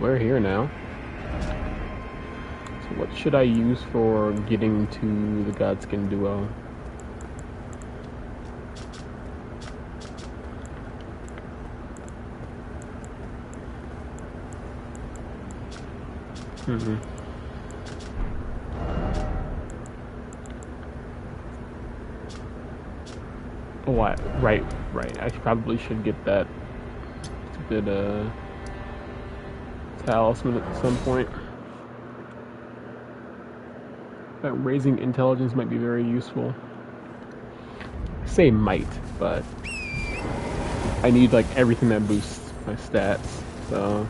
we're here now. So what should I use for getting to the Godskin Duo? Oh, right. I probably should get that stupid talisman at some point. That raising intelligence might be very useful. I say might, but I need like everything that boosts my stats, so.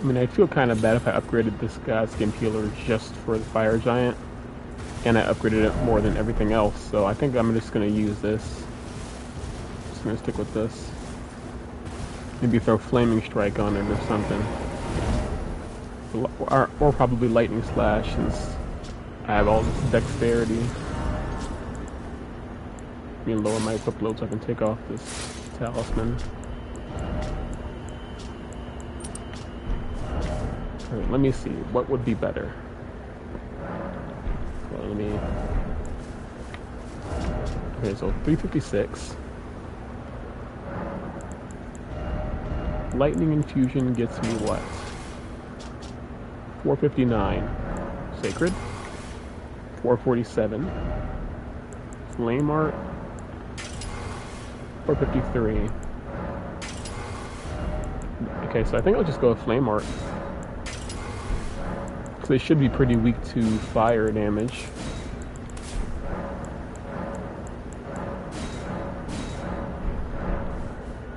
I mean, I feel kind of bad if I upgraded this Godskin Peeler just for the Fire Giant, and I upgraded it more than everything else, so I think I'm just going to use this. Just going to stick with this. Maybe throw Flaming Strike on it or something. Or probably Lightning Slash, since I have all this dexterity. Let me lower my equip load so I can take off this talisman. Alright, let me see. What would be better? Well, let me... Okay, so 356. Lightning Infusion gets me what? 459. Sacred? 447. Flame Art? 453. Okay, so I think I'll just go with Flame Art. They should be pretty weak to fire damage.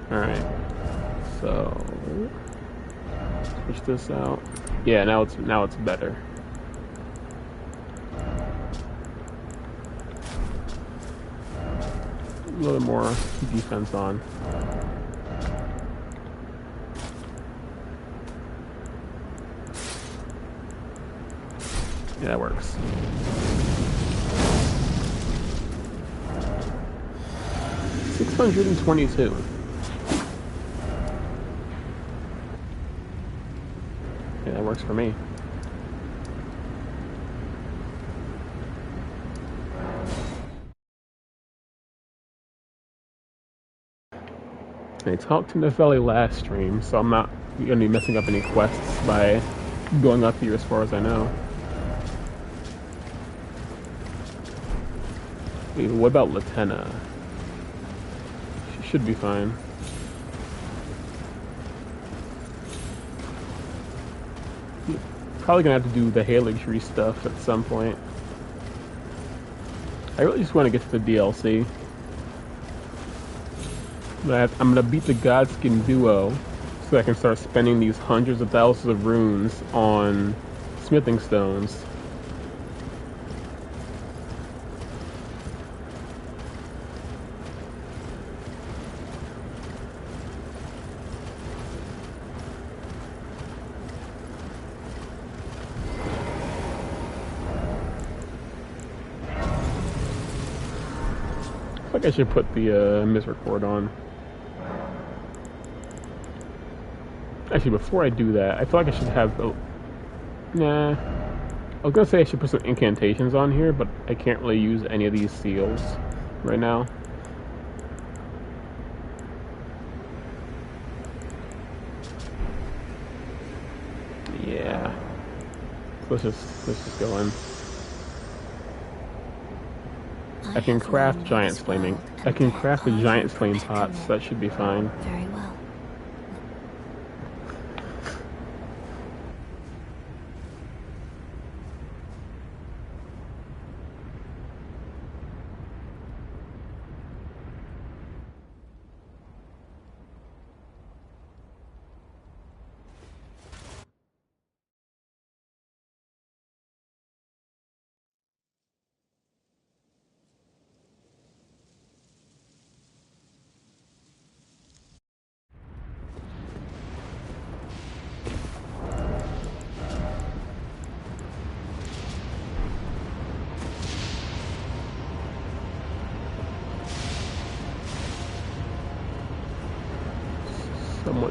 Alright. So switch this out. Yeah, now it's better. A little more defense on. Yeah, that works. $622. Yeah, that works for me. I talked to Nefelli last stream, so I'm not gonna be messing up any quests by going up here as far as I know. Wait, what about Latena? She should be fine. Probably gonna have to do the Haligtree stuff at some point. I really just want to get to the DLC. But I'm gonna beat the Godskin Duo so I can start spending these hundreds of thousands of runes on smithing stones. I should put the misrecord on. Actually, before I do that, I feel like I should have the... Nah. I was gonna say I should put some incantations on here, but I can't really use any of these seals right now. Yeah. So let's just go in. I can craft giant flaming. I can craft the giant flame pots. That should be fine. Very well.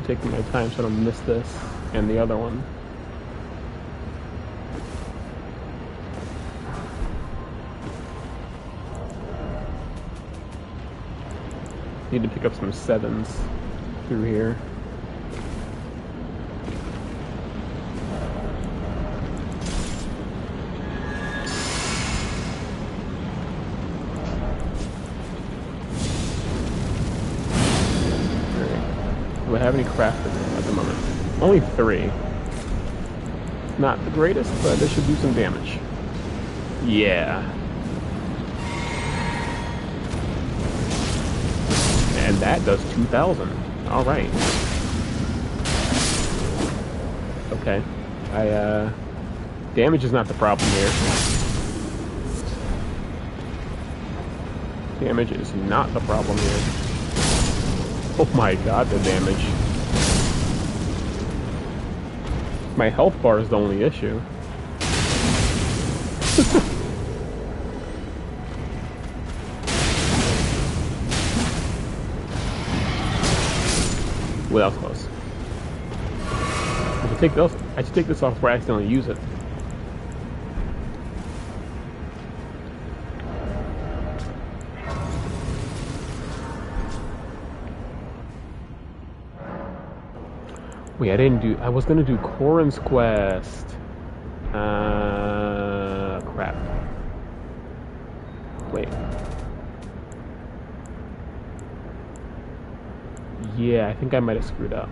about taking my time so I don't miss this and the other one. Need to pick up some 7s through here. Do I have any crafters at the moment? Only 3. Not the greatest, but this should do some damage. Yeah. And that does 2,000. Alright. Okay. Damage is not the problem here. Damage is not the problem here. Oh my god, the damage. My health bar is the only issue. Well, that was close. I should take this off before I accidentally use it. Wait, I was gonna do Corin's quest. Crap. Wait. Yeah, I think I might have screwed up.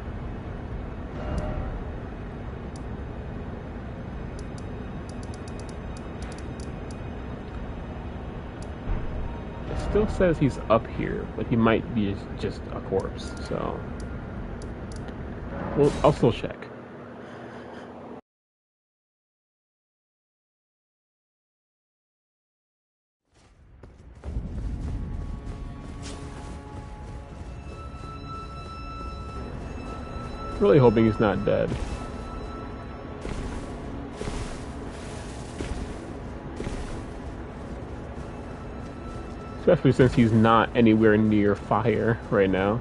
It still says he's up here, but he might be just a corpse, so... Well, I'll still check. Really hoping he's not dead. Especially since he's not anywhere near fire right now.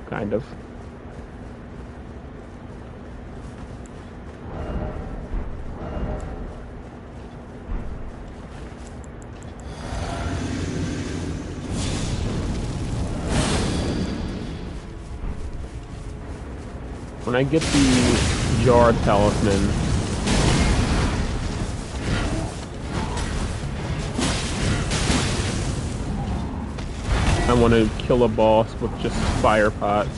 Kind of. When I get the Jarred Talisman, I want to kill a boss with just fire pots.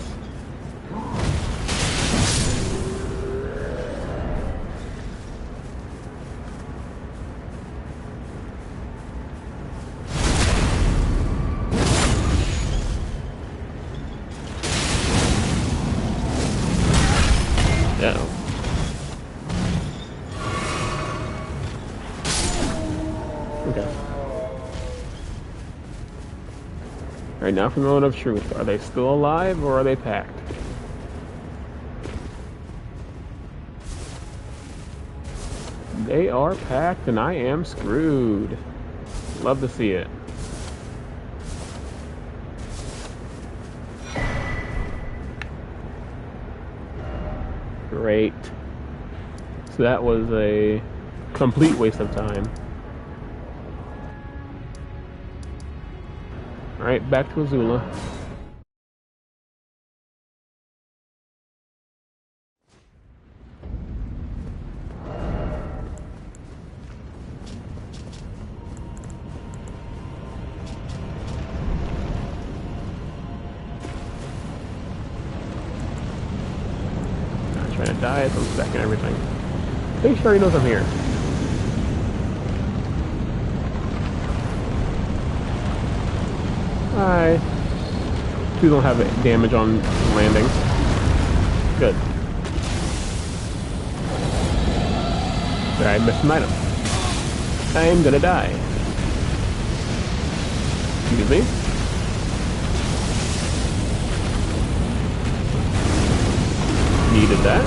Alright, now for the moment of truth. Are they still alive or are they packed? They are packed and I am screwed. Love to see it. Great. So that was a complete waste of time. Alright, back to Azula. Not trying to die, so I'm stacking everything. Make sure he knows I'm here. Hi. Please don't have damage on landing. Good. Sorry, I missed an item. I'm gonna die. Excuse me. Needed that.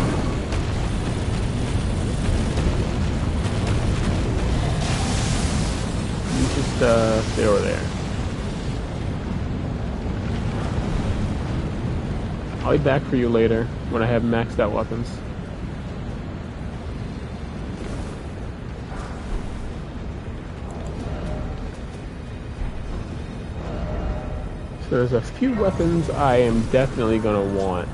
You just stay over there. I'll be back for you later when I have maxed out weapons. So there's a few weapons I am definitely gonna want.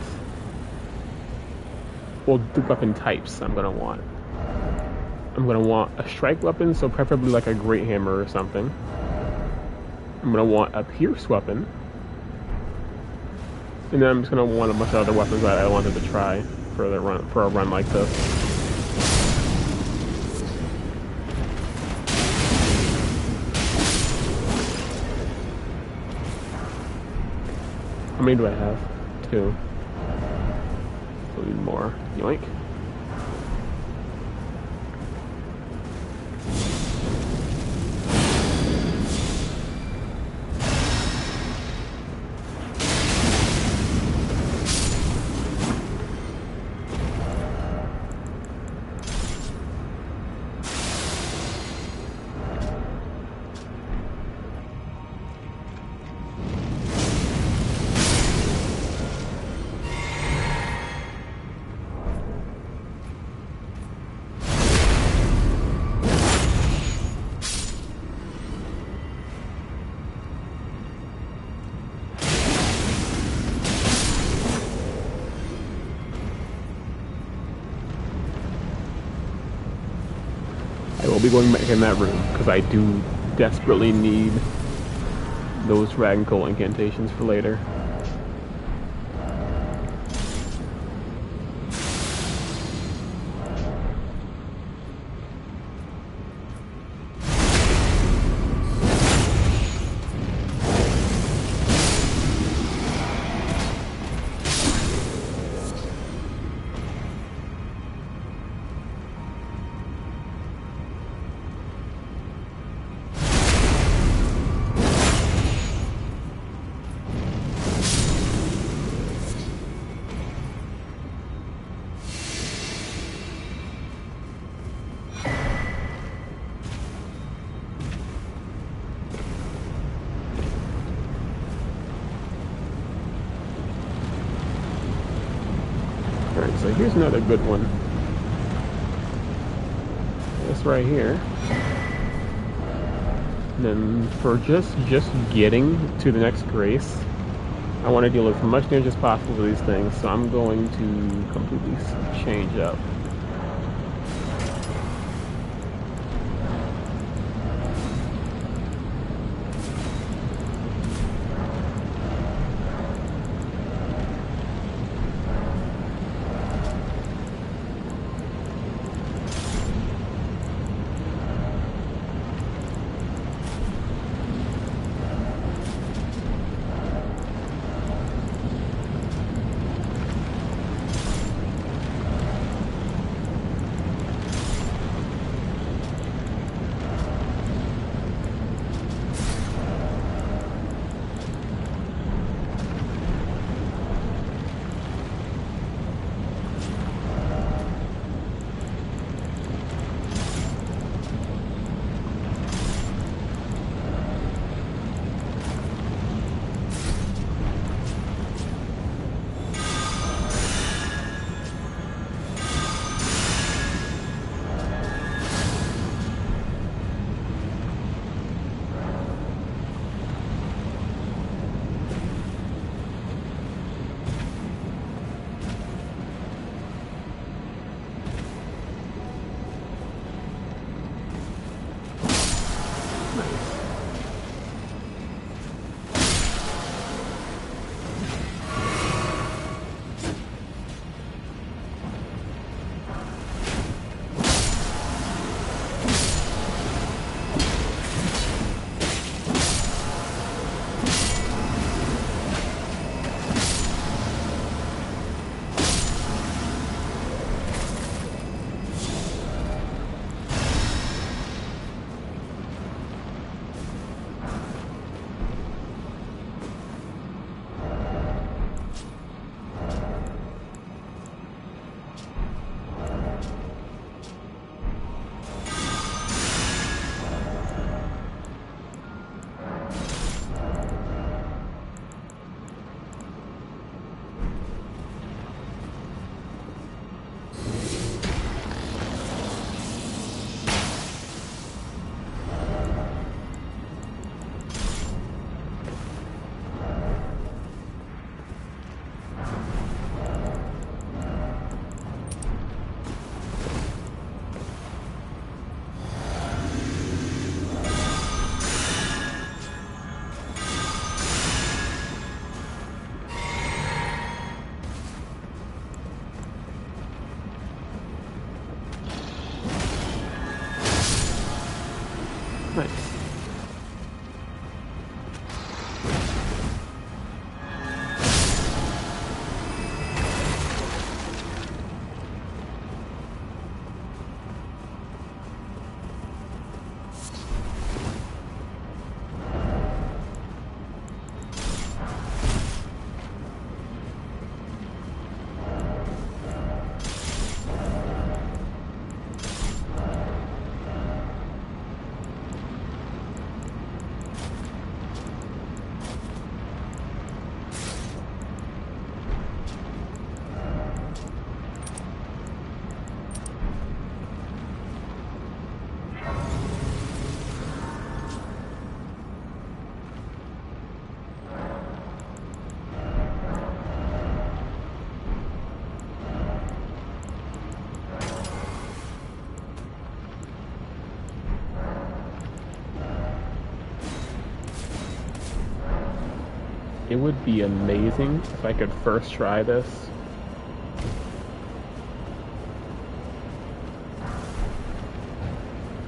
Well, the weapon types I'm gonna want. I'm gonna want a strike weapon, so preferably like a great hammer or something. I'm gonna want a pierce weapon. And then I'm just gonna want a bunch of other weapons that I wanted to try for a run like this. How many do I have? 2. So I need more. Yoink. I will be going back in that room because I do desperately need those Dragon Coal incantations for later. Alright, so here's another good one. This right here. And then for just getting to the next grace, I want to deal with as much damage as possible to these things, so I'm going to completely change up. Nice. It would be amazing if I could first try this.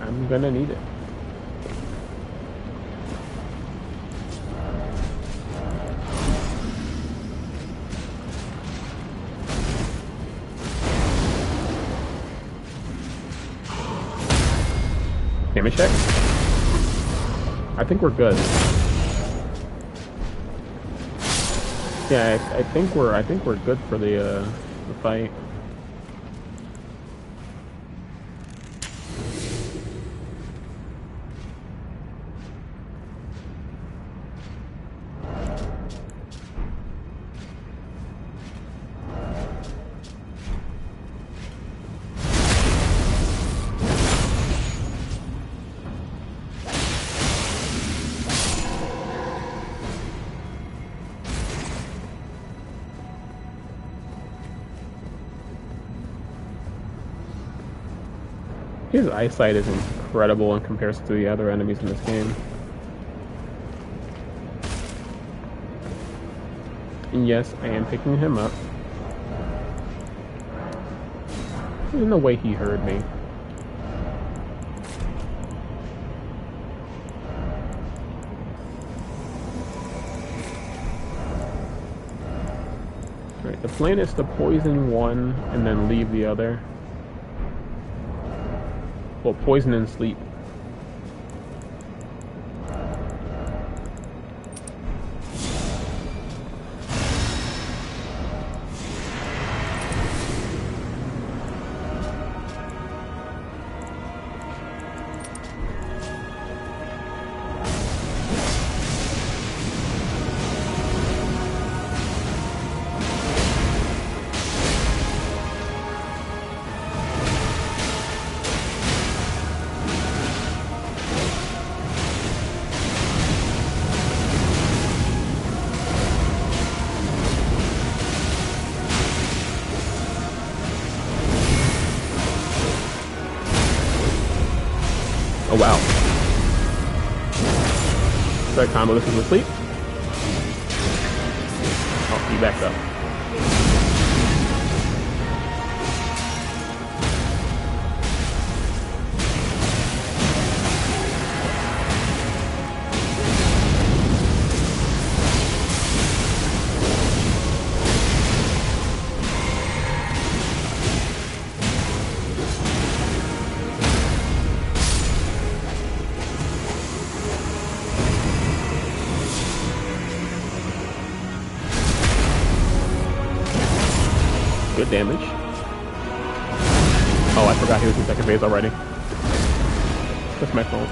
I'm gonna need it. Damage check? I think we're good. Yeah, I think we're good for the fight. His eyesight is incredible in comparison to the other enemies in this game. And yes, I am picking him up. There's no way he heard me. Alright, the plan is to poison one and then leave the other. Well, poison and sleep. Oh wow. Should I combo this with sleep? Oh, he backed up. Good damage. Oh, I forgot he was in second phase already. That's my fault.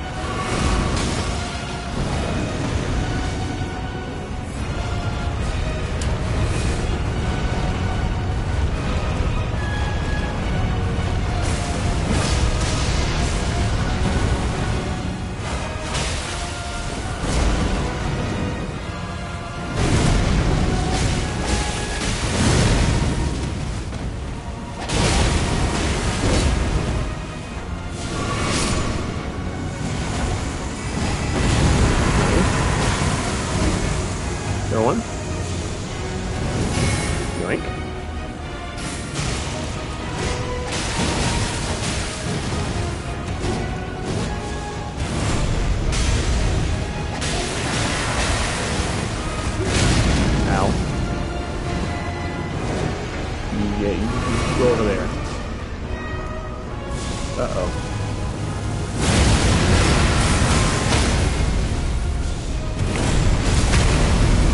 Uh-oh.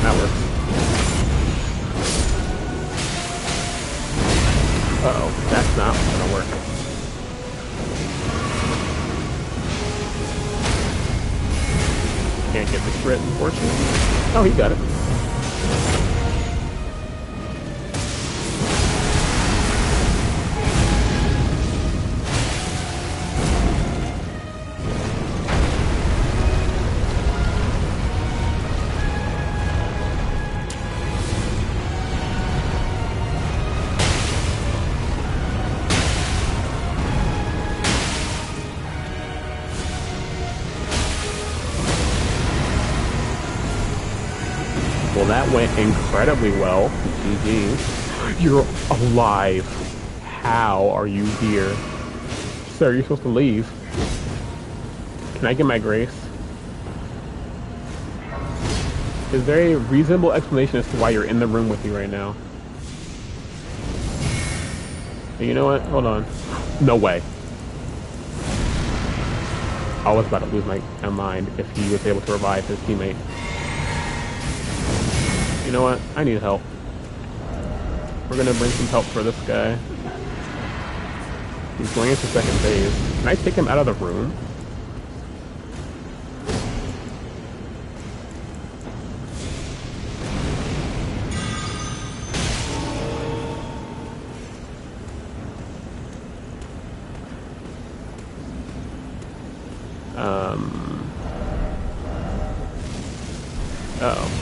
That works. Uh-oh, that's not gonna work. Can't get the crit, unfortunately. Oh, he got it. Well, that went incredibly well. GG. You're alive. How are you here? Sir, you're supposed to leave. Can I get my grace? Is there a reasonable explanation as to why you're in the room with me right now? You know what? Hold on. No way. I was about to lose my mind if he was able to revive his teammate. You know what? I need help. We're gonna bring some help for this guy. He's going into second phase. Can I take him out of the room? Uh-oh.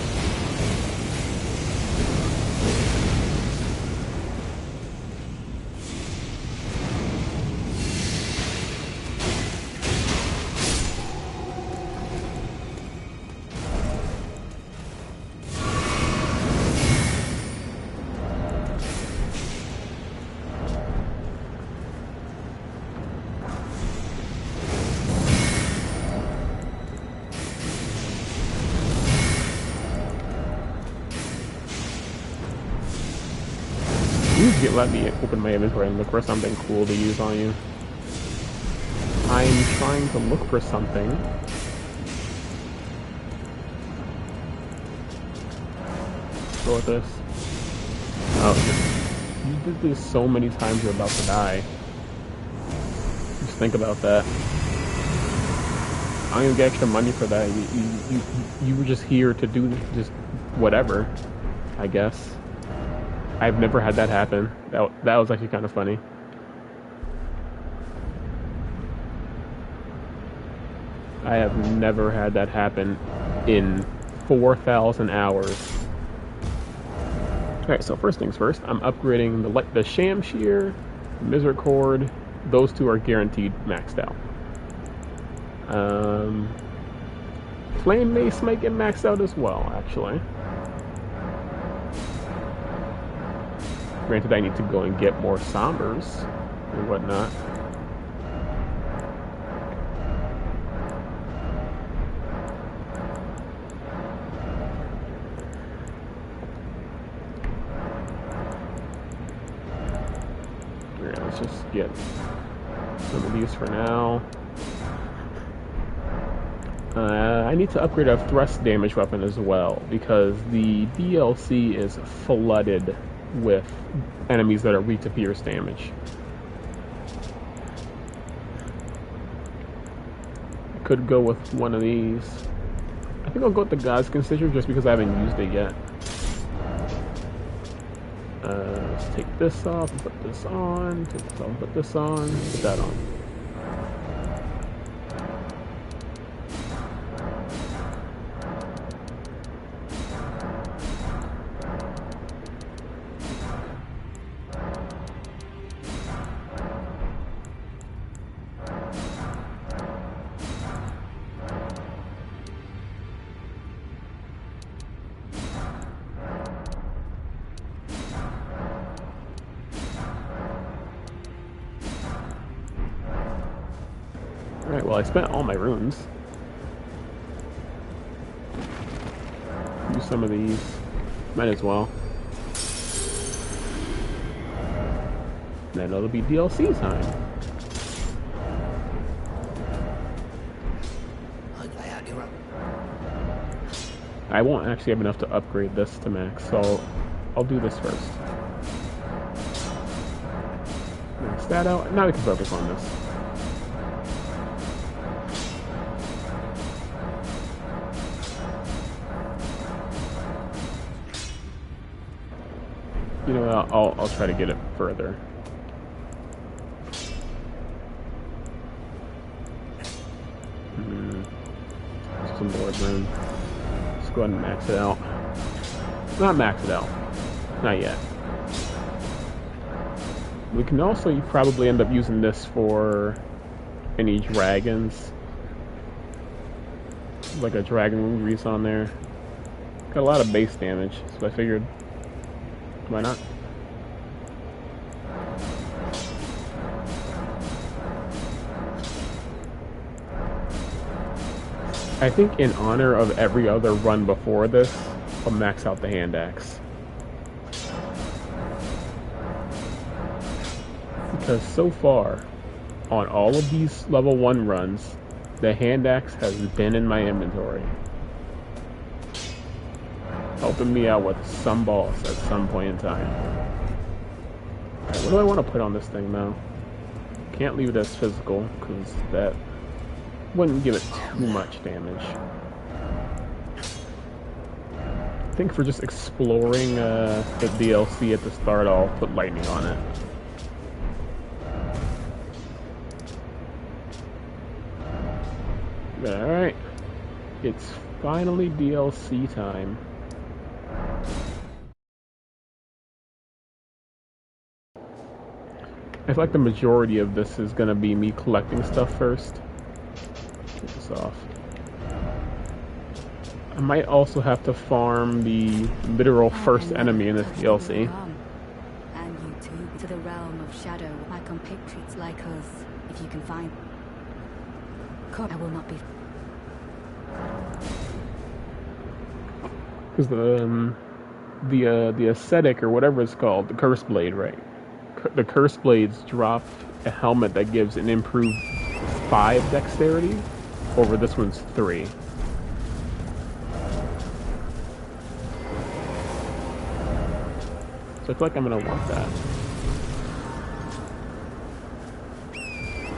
Let me open my inventory and look for something cool to use on you. I'm trying to look for something. Go with this. Oh, you did this so many times you're about to die. Just think about that. I don't even get extra money for that. You were just here to do just whatever, I guess. I've never had that happen. That was actually kind of funny. I have never had that happen in 4,000 hours. Alright, so first things first, I'm upgrading the Sham Shear, Misericord. Those two are guaranteed maxed out. Flame Mace might get maxed out as well, actually. Granted, I need to go and get more Sombers and whatnot. Alright, let's just get some of these for now. I need to upgrade a thrust damage weapon as well, because the DLC is flooded with enemies that are weak to pierce damage. I could go with one of these. I think I'll go with the Godskin Duo just because I haven't used it yet. Let's take this off and put this on. Take this off and put this on. Put that on. Alright, well I spent all my runes. Use some of these. Might as well. Then it'll be DLC time. I won't actually have enough to upgrade this to max, so I'll do this first. Max that out. Now we can focus on this. You know what, I'll try to get it further. Some more room. Let's go ahead and max it out. Not max it out. Not yet. We can also probably end up using this for any dragons. Like a dragon grease on there. Got a lot of base damage, so I figured, why not? I think in honor of every other run before this, I'll max out the hand axe. Because so far, on all of these level 1 runs, the hand axe has been in my inventory. Helping me out with some boss at some point in time. Alright, what do I want to put on this thing now? Can't leave it as physical, because that wouldn't give it too much damage. I think for just exploring the DLC at the start, I'll put lightning on it. Alright, it's finally DLC time. I feel like the majority of this is going to be me collecting stuff first. Get this off. I might also have to farm the literal first enemy in this DLC. And you too, to the realm of shadow, my compatriots like us, if you can find. I will not be. Because the ascetic or whatever it's called, the curse blade, right? The curse blades drop a helmet that gives an improved 5 dexterity over this one's 3. So I feel like I'm gonna want that.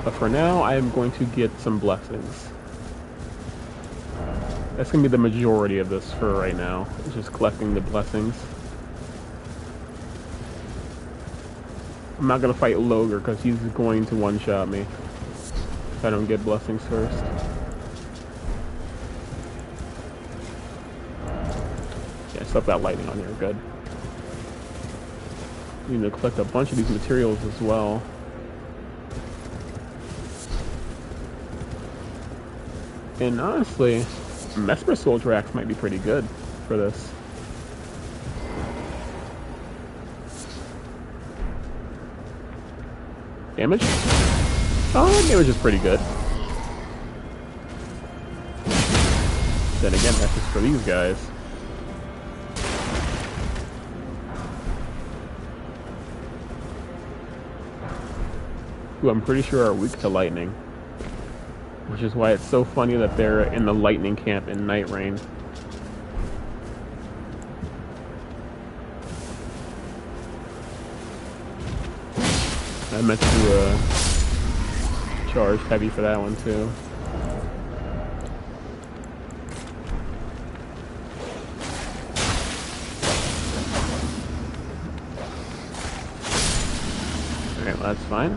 But for now, I am going to get some blessings. That's gonna be the majority of this for right now. It's just collecting the blessings. I'm not gonna fight Loger because he's going to one-shot me if I don't get blessings first. Yeah, stuff that lightning on here, good. Need to collect a bunch of these materials as well. And honestly, Mesmer Soldier Axe might be pretty good for this. Damage? Oh, damage is pretty good. Then again, that's just for these guys. Who I'm pretty sure are weak to lightning. Which is why it's so funny that they're in the lightning camp in Night Rain. I meant to charge heavy for that one too. Alright, well, that's fine.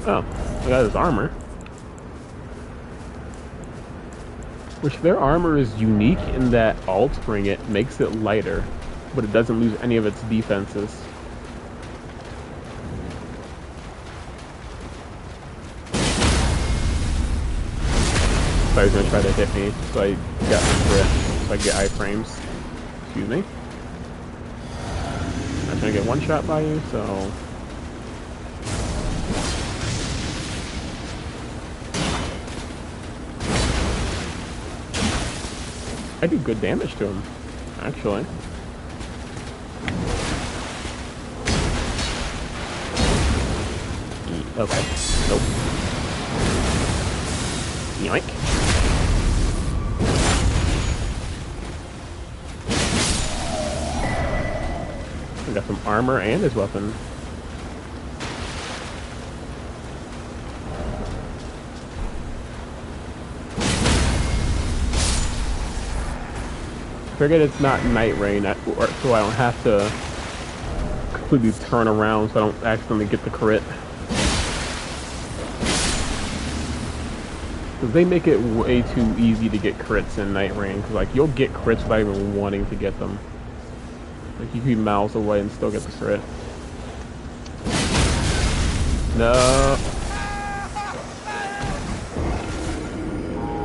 Oh, I got his armor. Which their armor is unique in that altering it makes it lighter, but it doesn't lose any of its defenses. So he's gonna try to hit me, so I got the grip, so I get iframes. Excuse me. I'm trying to get one shot by you, so. I do good damage to him, actually. Okay. Nope. Yoink. We got some armor and his weapon. I figured it's not night rain, so I don't have to completely turn around so I don't accidentally get the crit. Because they make it way too easy to get crits in night rain. Because like you'll get crits without even wanting to get them. Like you can be miles away and still get the crit. No.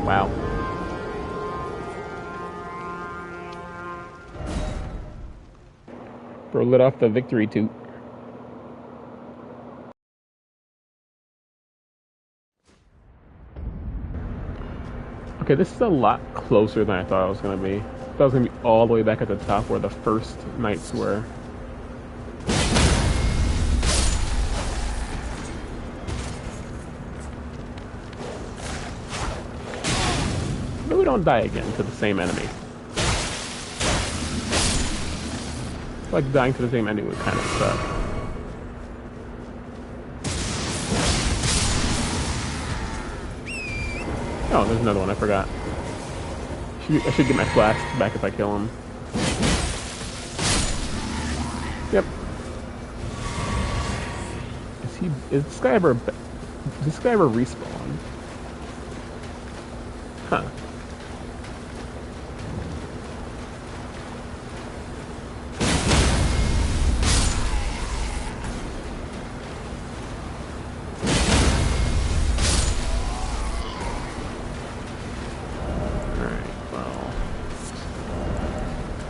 Wow. Bro lit off the victory toot. Okay, this is a lot closer than I thought it was going to be. I thought it was going to be all the way back at the top where the first knights were. But we don't die again to the same enemy. Like dying to the same enemy would kind of suck. Oh, there's another one, I forgot. I should get my flask back if I kill him. Yep. Is this guy ever respawn? Huh.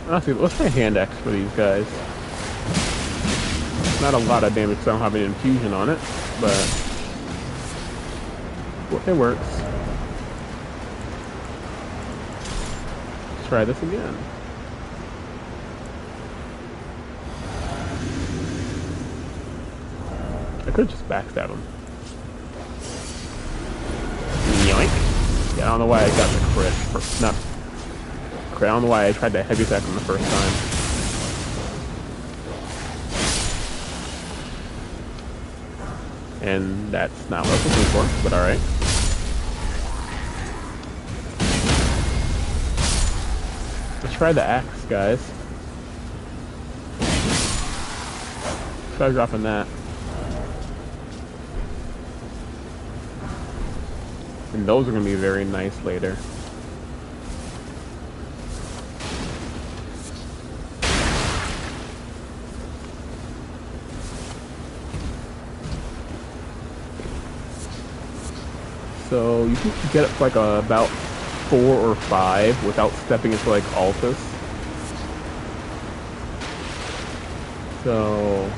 Honestly, let's try hand axe for these guys. Not a lot of damage, so I don't have an infusion on it, but it works. Let's try this again. I could just backstab him. Yoink. Yeah, I don't know why I got the crit. Not I don't know why I tried to heavy attack him the first time. And that's not what I was looking for, but alright. Let's try the axe, guys. Try dropping that. And those are going to be very nice later. So you can get up to like about 4 or 5 without stepping into like Altus. So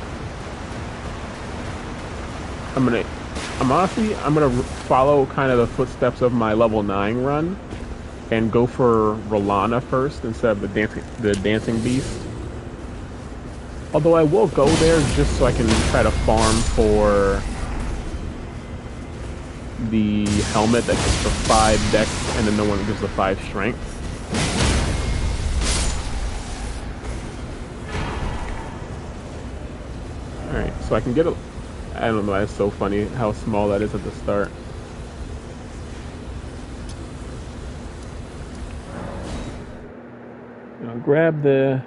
I'm gonna follow kind of the footsteps of my level 9 run and go for Rellana first instead of the dancing beast. Although I will go there just so I can try to farm for the helmet that gives the 5 dex and then the one that gives the 5 strength. Alright, so I can get a... I don't know, that's so funny how small that is at the start. I'll grab the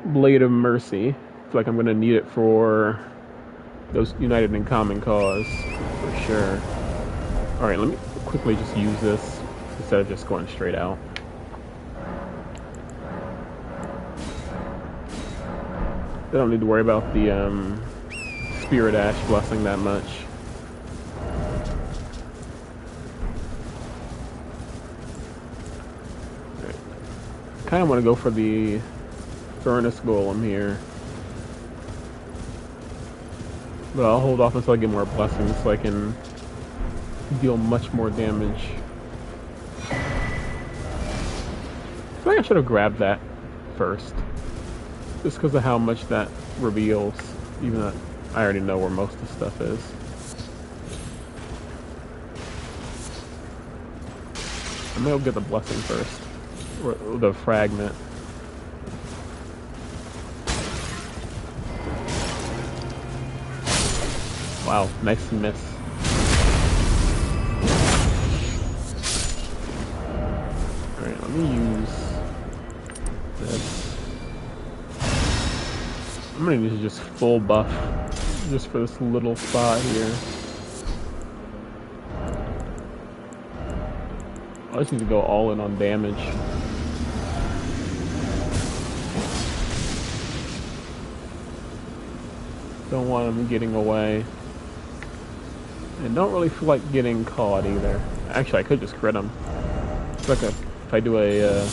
Blade of Mercy. I feel like I'm going to need it for those United in Common Cause, for sure. Alright, let me quickly just use this instead of just going straight out. I don't need to worry about the Spirit Ash blessing that much. Right. I kind of want to go for the Furnace Golem here. But I'll hold off until I get more blessings so I can deal much more damage. I think I should have grabbed that first. Just because of how much that reveals. Even though I already know where most of the stuff is. I'm gonna go get the blessing first. Or the fragment. Wow, nice miss. Alright, let me use this. I'm gonna use just full buff just for this little spot here. I just need to go all in on damage. Don't want him getting away. And don't really feel like getting caught either. Actually, I could just crit him. It's like if I do a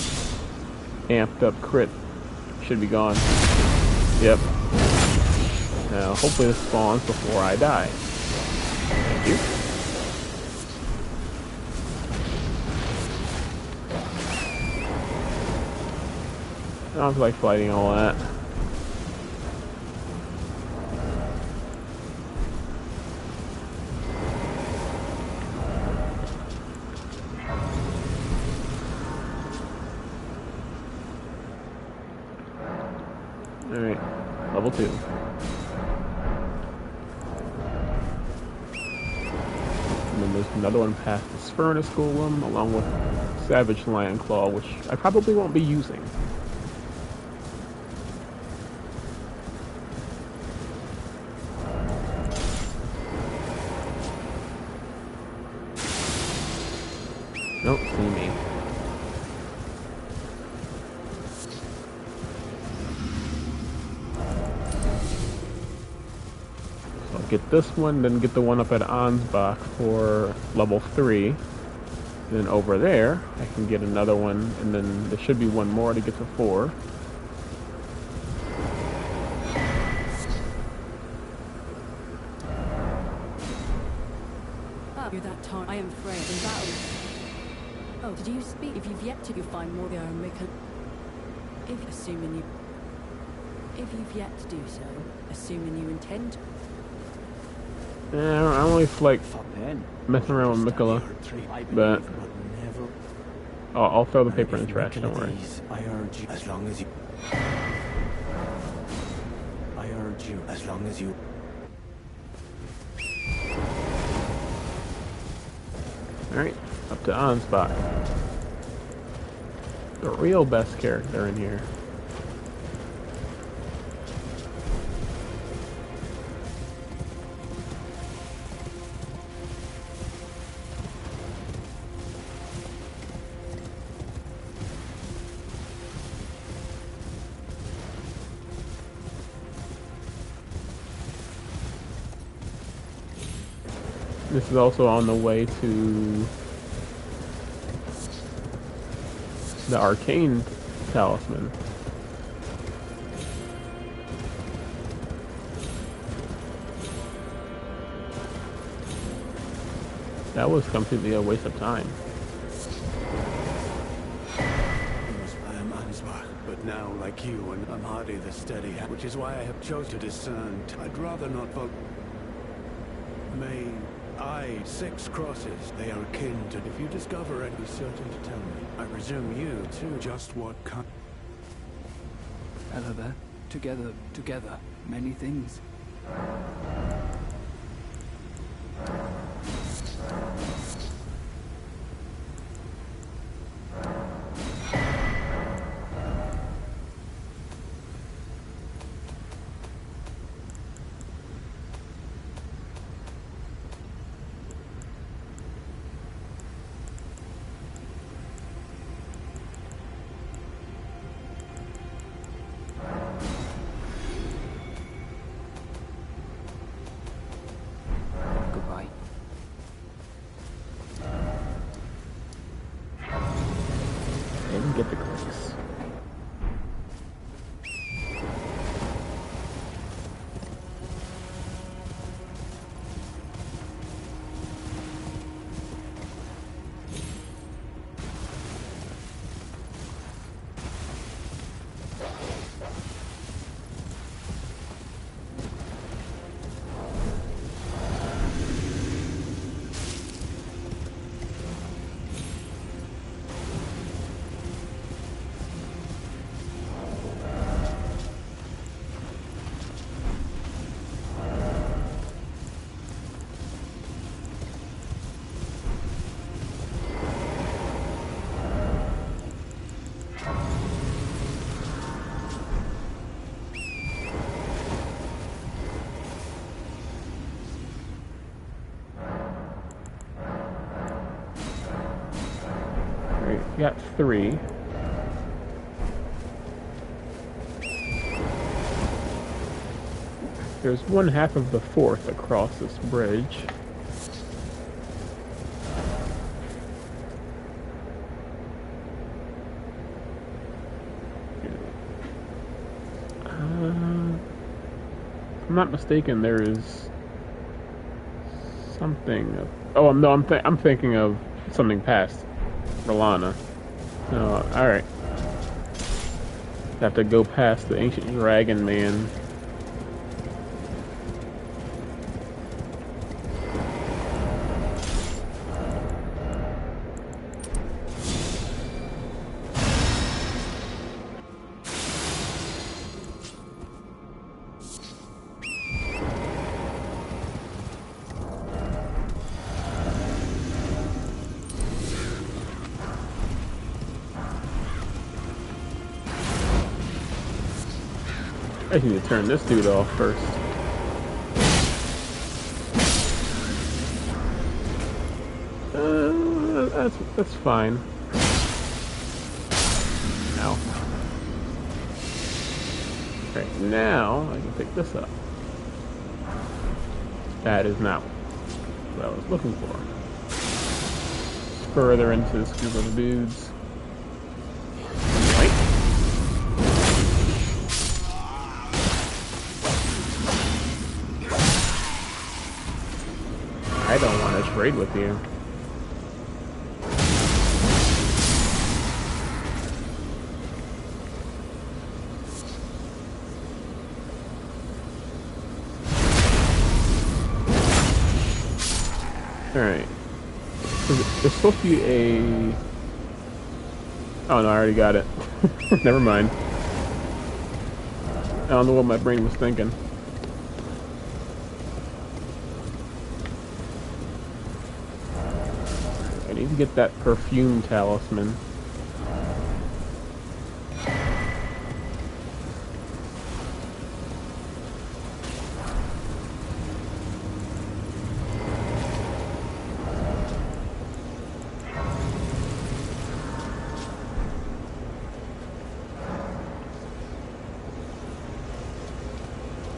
amped up crit, should be gone. Yep. Now, hopefully this spawns before I die. Thank you. I don't feel like fighting all that. Alright, level 2. And then there's another one past this Furnace Golem, along with Savage Lion Claw, which I probably won't be using. Don't see me. So I'll get this one, then get the one up at Ansbach for level 3. Then over there, I can get another one, and then there should be one more to get to 4. You're that time. I am afraid in battle. Oh, did you speak? If you've yet to, you find more there and make a... If you've yet to do so, assuming you intend. Yeah, I only feel like messing around with Mikola, but I'll throw the paper in the trash. Don't worry. I urge you, as long as you. I urge you, as long as you. Alright, up to Ansbach. The real best character in here. This is also on the way to the Arcane Talisman. That was completely a waste of time. I am Ansbach, but now, like you, and I'm hardly the steady, which is why I have chosen to discern. I'd rather not vote. May I 6 crosses, they are akin to. If you discover and be certain to tell me. I presume you, too, just what kind. Hello there. Together, many things. Goodbye. And get the clicks. got 3. There's 1/2 of the 4th across this bridge. If I'm not mistaken, there is something. Oh no, I'm thinking of something past Rellana. No, all right. Have to go past the ancient dragon man. I need to turn this dude off first. That's fine. Ow. Right, now I can pick this up. That is not what I was looking for. Further into this group of dudes. I don't want to trade with you. Alright. There's supposed to be a... Oh no, I already got it. Never mind. I don't know what my brain was thinking. I need to get that perfume talisman.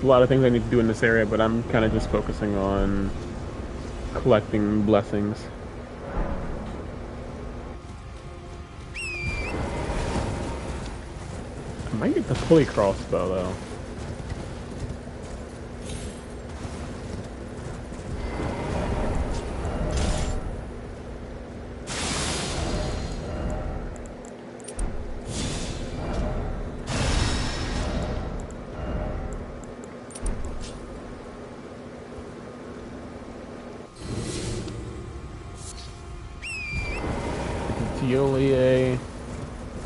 A lot of things I need to do in this area, but I'm kind of just focusing on collecting blessings. I might get the pulley crossbow though.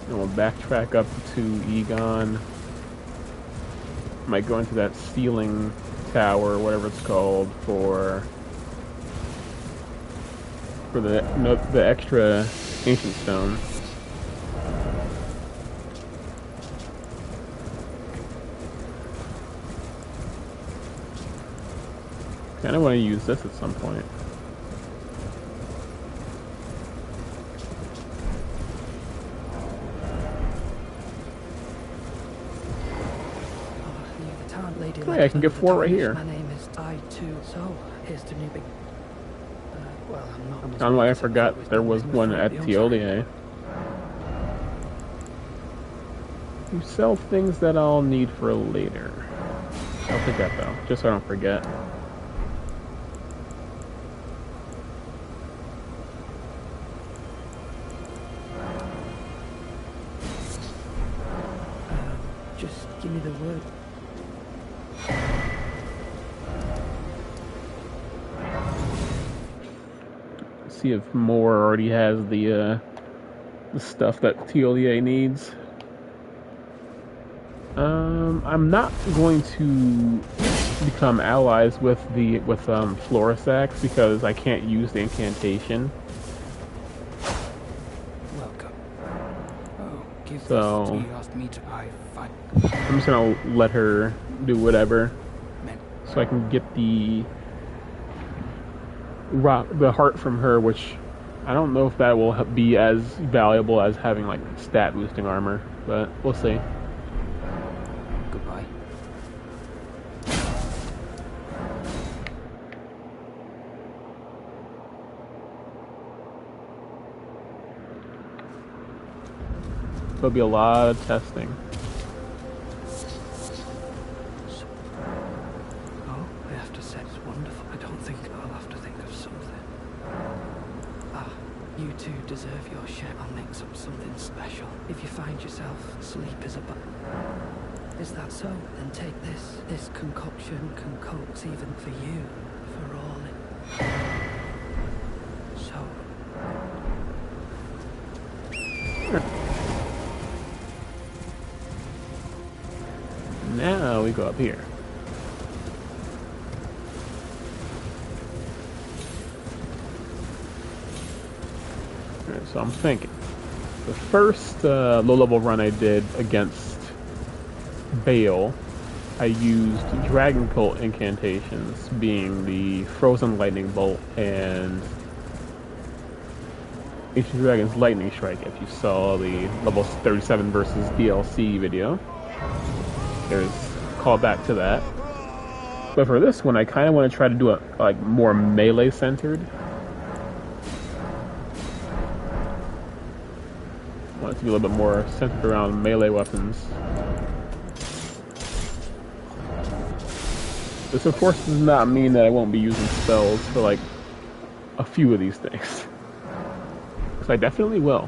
And we'll backtrack up to Egon. Might go into that ceiling tower, whatever it's called, for the extra ancient stone. Kinda want to use this at some point. Hey, I can get 4 right here. My name is I too. So here's the new big. Well, I'm not. Unlike I forgot there was one at Teolia. You sell things that I'll need for later. I'll take that though, just so I don't forget. Just give me the word. See if Moore already has the stuff that Teolia needs. I'm not going to become allies with Florisax because I can't use the incantation. Welcome. Oh, give So this you asked me to buy. Fine. I'm just gonna let her do whatever, so I can get the heart from her, which I don't know if that will be as valuable as having like stat boosting armor, but we'll see. Goodbye. There'll be a lot of testing. Oh, I have to say it's wonderful. I don't think I'll have to think of something. Ah, you two deserve your share. I'll make something special. If you find yourself sleep is is that so? Then take this. This concoction can coax even for you, for all it. So. Now we go up here. Alright, so I'm thinking. The first low-level run I did against Bale, I used Dragon Cult incantations, being the Frozen Lightning Bolt and Ancient Dragon's Lightning Strike. If you saw the level 37 versus DLC video, there's a callback to that. But for this one, I kind of want to try to do it like more melee centered. I want it to be a little bit more centered around melee weapons. This, of course, does not mean that I won't be using spells for like a few of these things. Because I definitely will.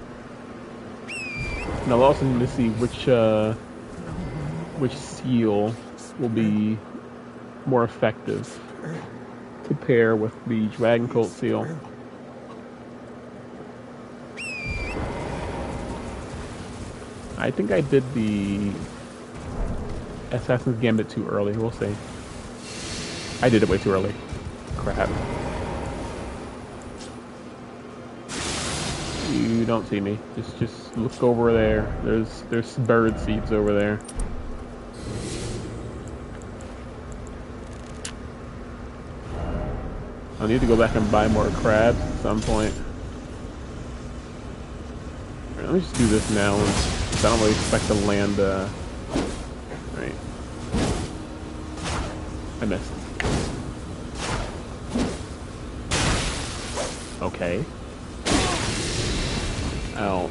And I'll also need to see which seal will be more effective to pair with the Dragon Cult seal. I think I did the Assassin's Gambit too early, we'll see. I did it way too early. Crap. You don't see me. Just look over there. There's bird seeds over there. I'll need to go back and buy more crabs at some point. Right, let me just do this now, because I don't really expect to land, right. I missed. Okay. Ow.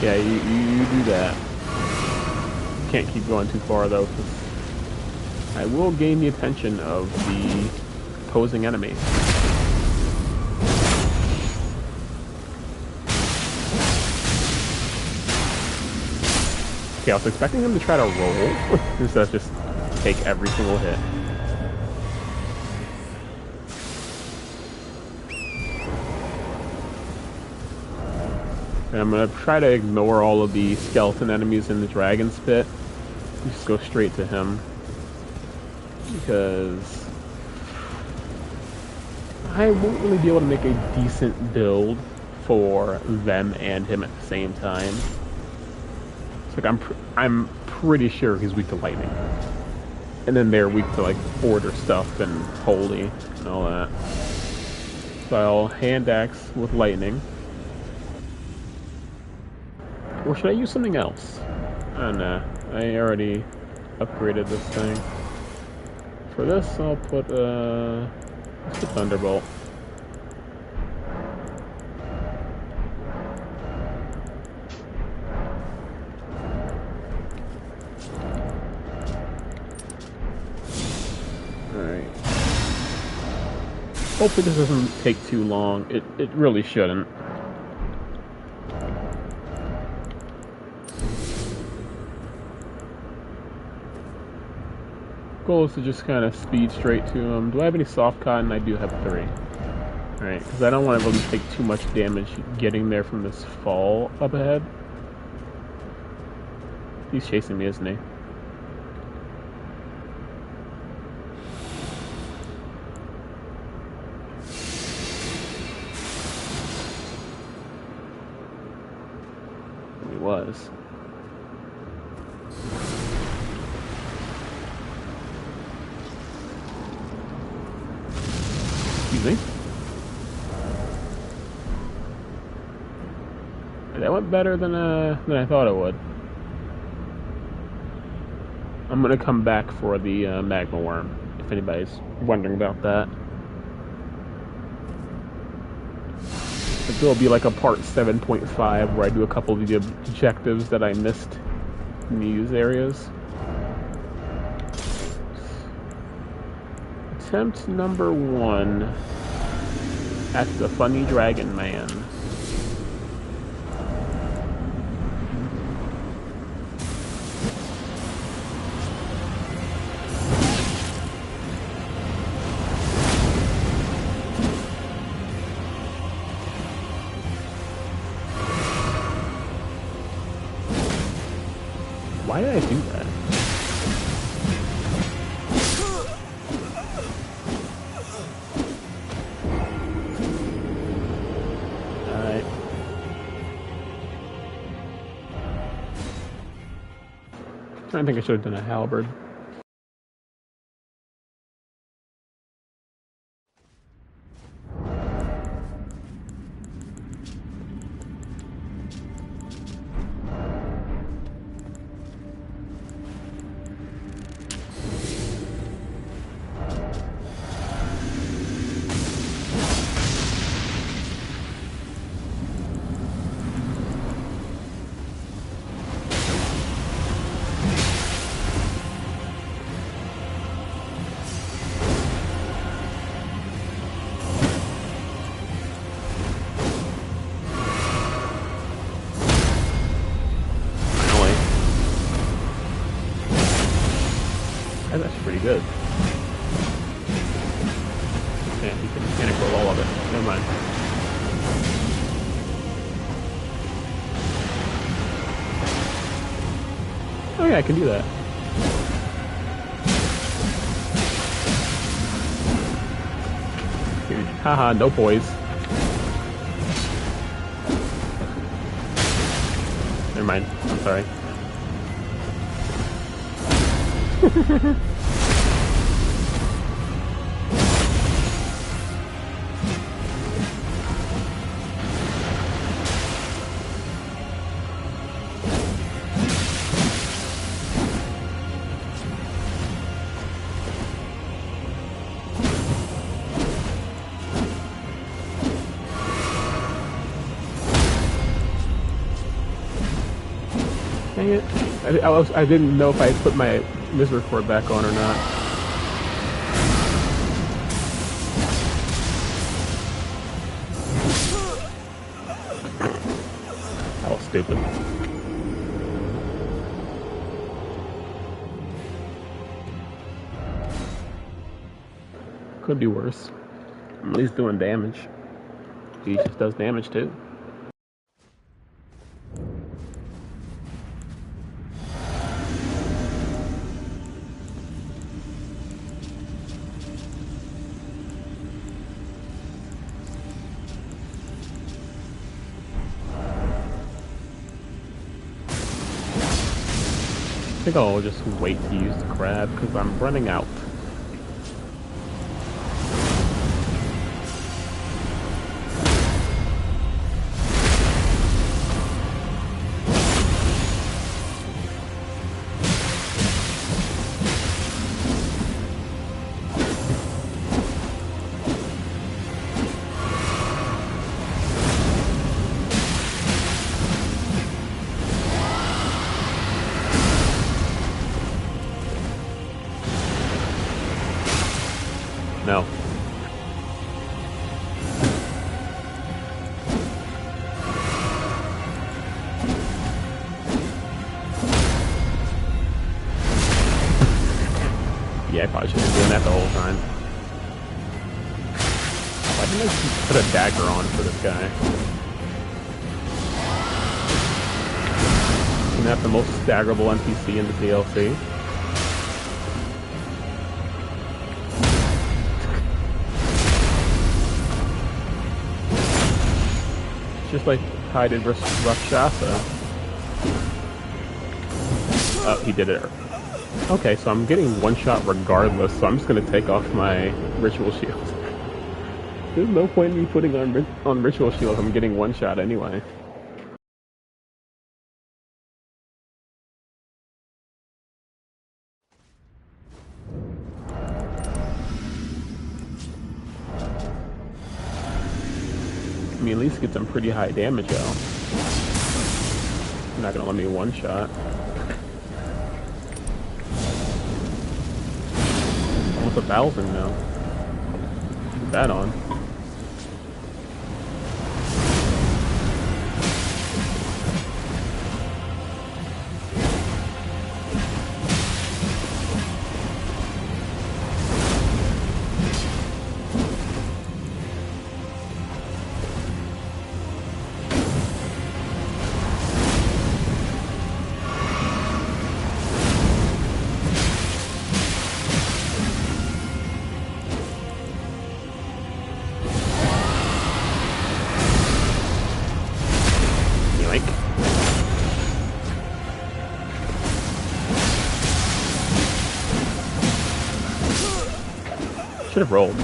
Yeah, you do that. Can't keep going too far though, because I will gain the attention of the opposing enemy. Okay, I was expecting him to try to roll instead of just take every single hit. And I'm going to try to ignore all of the skeleton enemies in the dragon's pit. Just go straight to him. Because I won't really be able to make a decent build for them and him at the same time. It's like I'm pretty sure he's weak to lightning. And then they're weak to like order stuff and holy and all that. So I'll hand axe with lightning. Or should I use something else? Oh no, I already upgraded this thing. For this, I'll put let's put Thunderbolt. Alright. Hopefully this doesn't take too long. It really shouldn't. Goal is to just kind of speed straight to him. Do I have any soft cotton? I do have 3. Alright, because I don't want to really take too much damage getting there from this fall up ahead. He's chasing me, isn't he? He was. Excuse me. That went better than I thought it would. I'm gonna come back for the magma worm, if anybody's wondering about that. But there'll be like a part 7.5 where I do a couple of the objectives that I missed in these areas. Attempt number 1 at the funny dragon man. Why did I do that? Alright. I think I should have done a halberd. That's pretty good. Yeah, you can mechanic roll all of it. Never mind. Oh yeah, I can do that. Haha, no poise. Never mind. I'm sorry. Dang it. I didn't know if I put my misrecord back on or not. That was stupid. Could be worse. I'm at least doing damage. He just does damage too. I think I'll just wait to use the crab because I'm running out. No. Yeah, I probably should have been doing that the whole time. Why didn't I just put a dagger on for this guy? Isn't that the most staggerable NPC in the DLC? Just like I did versus Rakshasa. Oh, he did it. Okay, so I'm getting one shot regardless, so I'm just gonna take off my ritual shield. There's no point in me putting on ritual shield if I'm getting one shot anyway. I mean, at least get some pretty high damage out. You're not gonna let me one shot. Almost 1,000 now. Put that on. Should have rolled.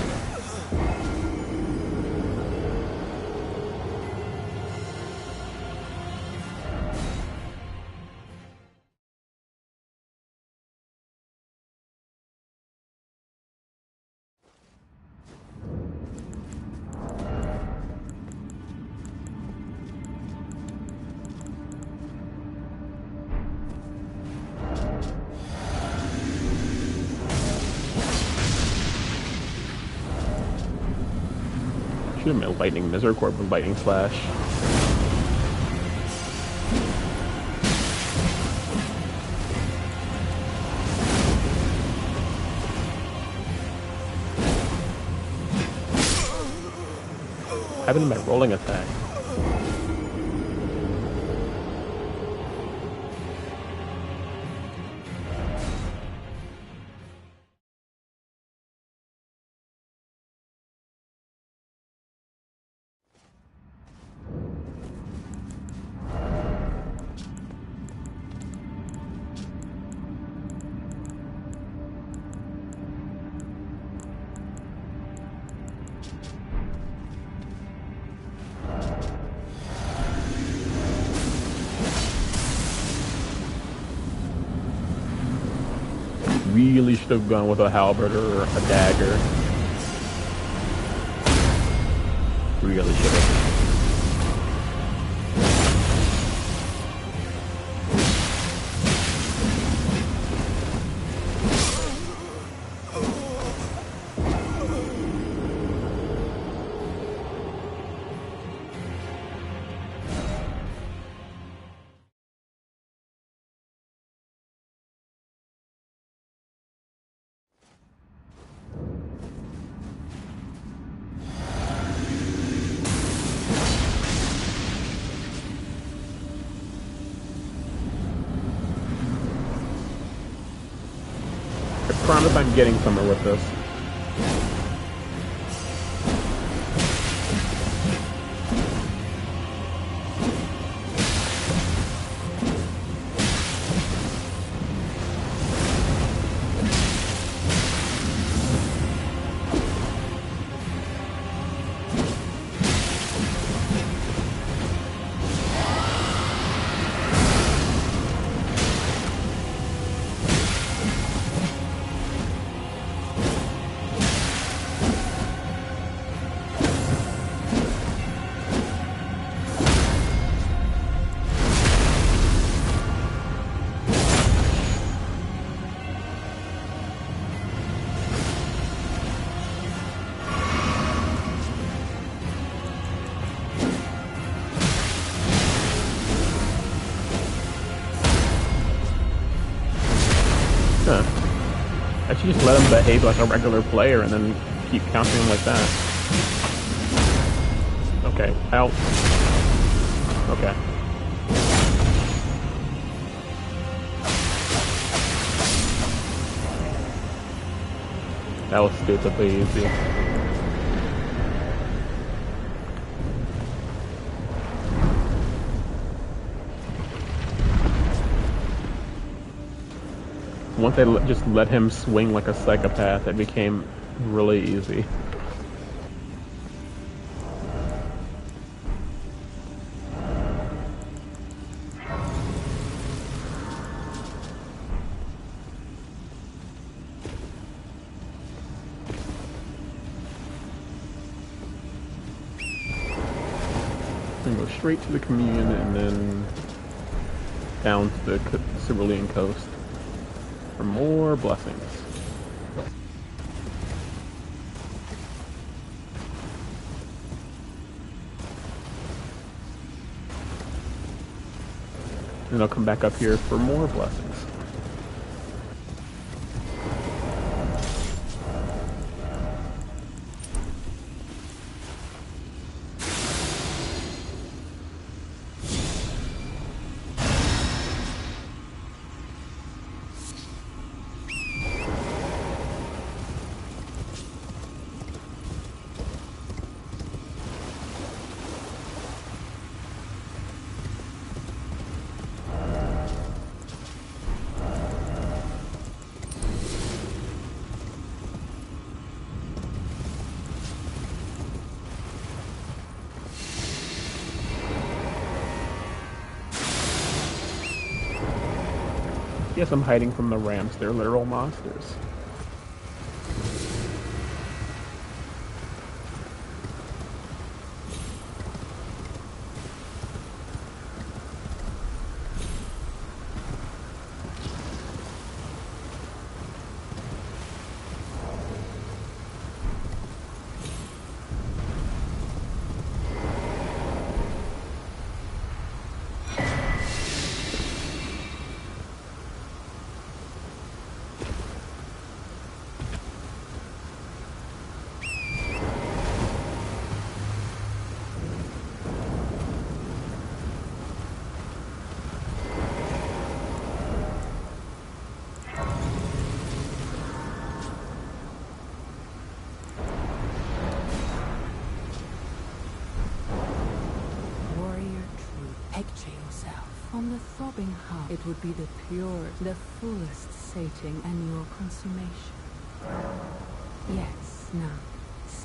Should have been lightning Misericord with lightning slash. What happened to my rolling attack? Really should have gone with a halberd or a dagger. Really should have. I promise I'm getting somewhere with this. Huh. I should just let him behave like a regular player and then keep counting him like that. Okay, out. Okay. That was stupidly easy. Once I just let him swing like a psychopath, it became really easy. And go straight to the communion and then down to the Cerulean coast for more blessings. And I'll come back up here for more blessings. Yes, I'm hiding from the rams. They're literal monsters. Picture yourself on the throbbing heart. It would be the pure, the fullest sating and your consummation. Yes, now,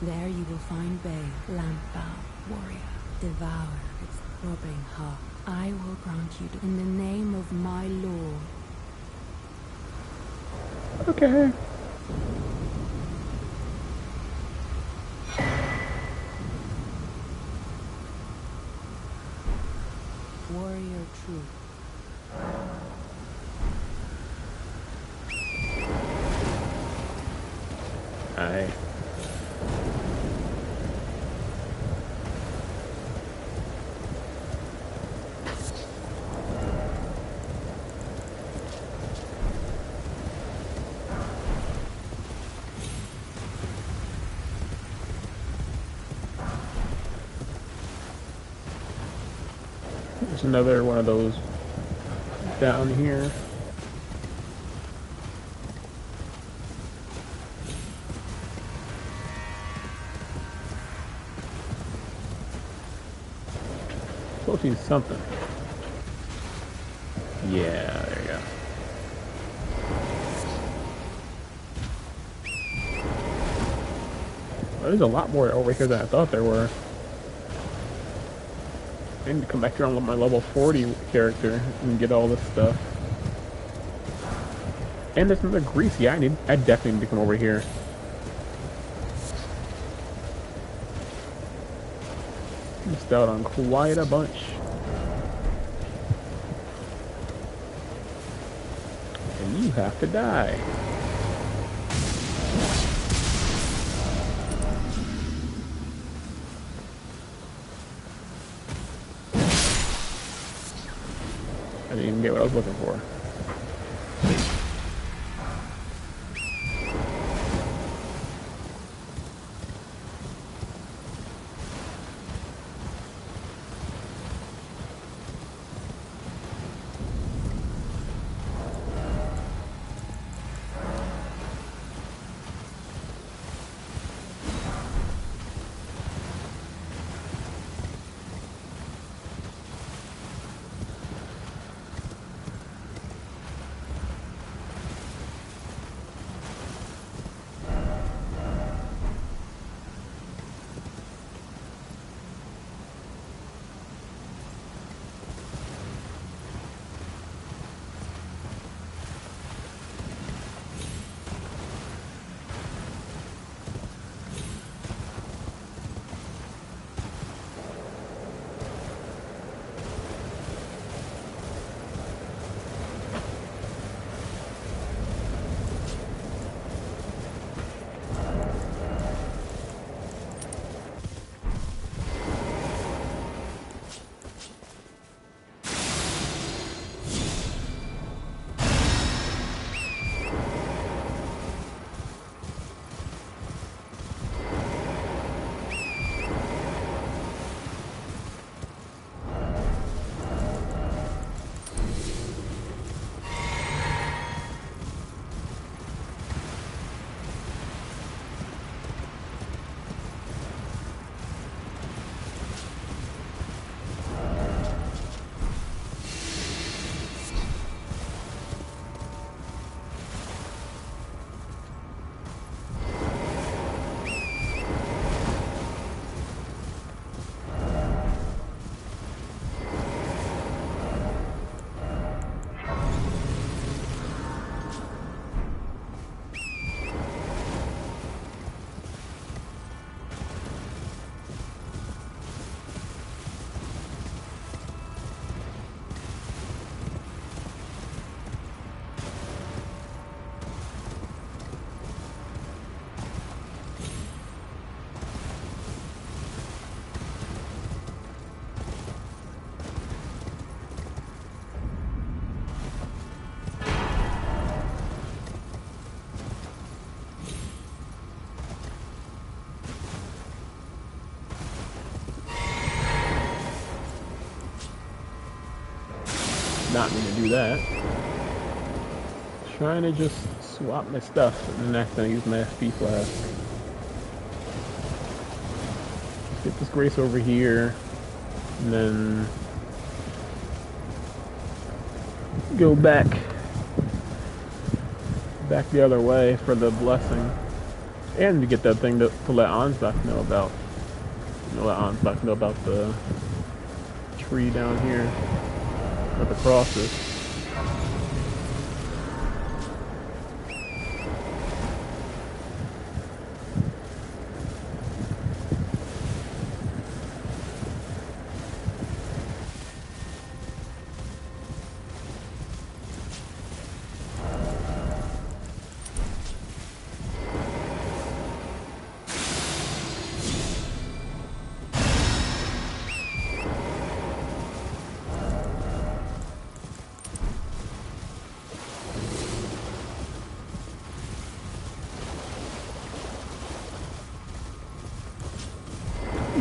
there you will find Bay, lamp-bound warrior. Devour its throbbing heart. I will grant you in the name of my lord. Okay. Warrior truth. Aye. There's another one of those down here. Supposed to be something. Yeah, there you go. Well, there's a lot more over here than I thought there were. I need to come back here on my level 40 character and get all this stuff. And there's another grease. Yeah, I definitely need to come over here. Missed out on quite a bunch. And you have to die. I didn't even get what I was looking for. not mean to do that. Trying to just swap my stuff and then accidentally use my FP flask. Let's get this Grace over here and then go back the other way for the blessing. And to get that thing to let Ansbach know about. Let Ansbach know about the tree down here where the cross is.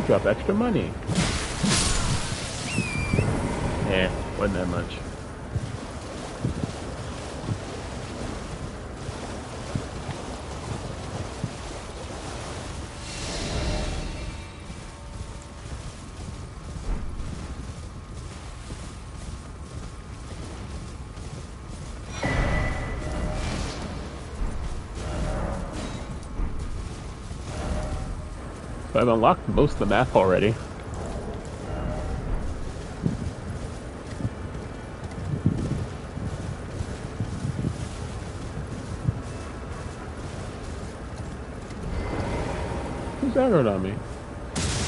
Drop extra money. Wasn't that much. So I've unlocked most of the map already. Who's aggroed on me?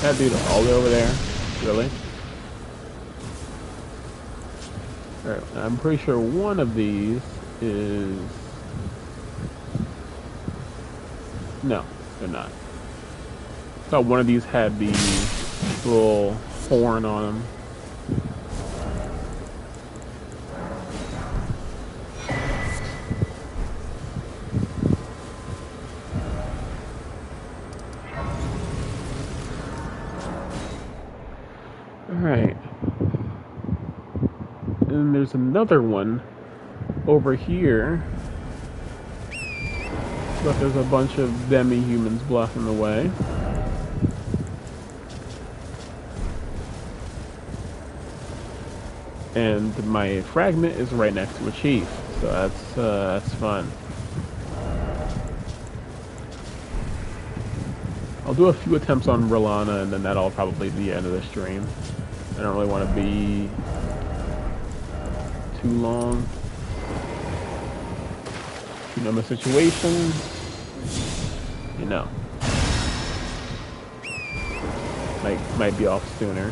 That dude all the way over there? Really? Alright, I'm pretty sure one of these is... No, they're not. I thought one of these had the little horn on them. Alright. And there's another one over here. But there's a bunch of demi-humans blocking the way. And my fragment is right next to a chief, so that's fun. I'll do a few attempts on Rellana, and then that'll probably be the end of the stream. I don't really want to be too long. You know my situation. You know, might be off sooner.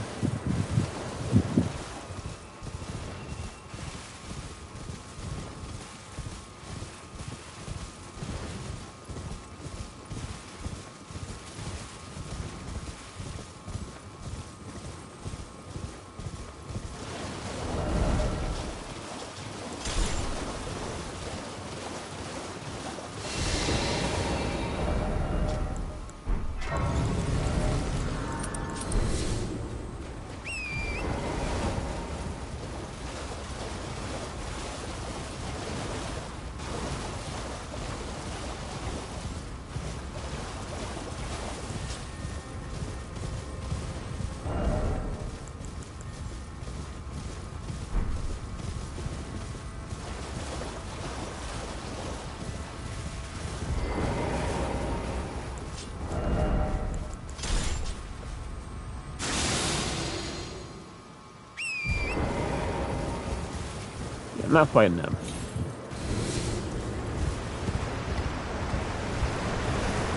I'm not fighting them.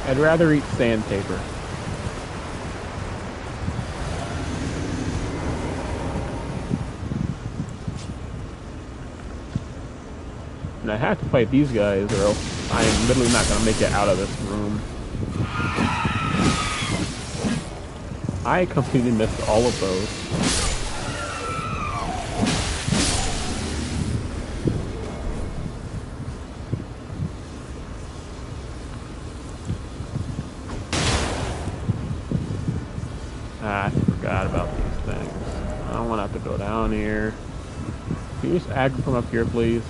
I'd rather eat sandpaper. And I have to fight these guys or else I am literally not going to make it out of this room. I completely missed all of those. I forgot about these things. I don't want to have to go down here. Can you just aggro from up here, please?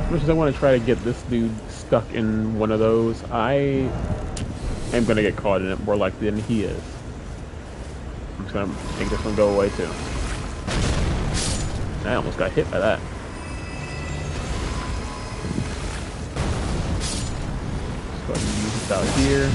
Much as I want to try to get this dude stuck in one of those, I am going to get caught in it more likely than he is. I'm just going to make this one go away too. I almost got hit by that. Let's go ahead and use this out here.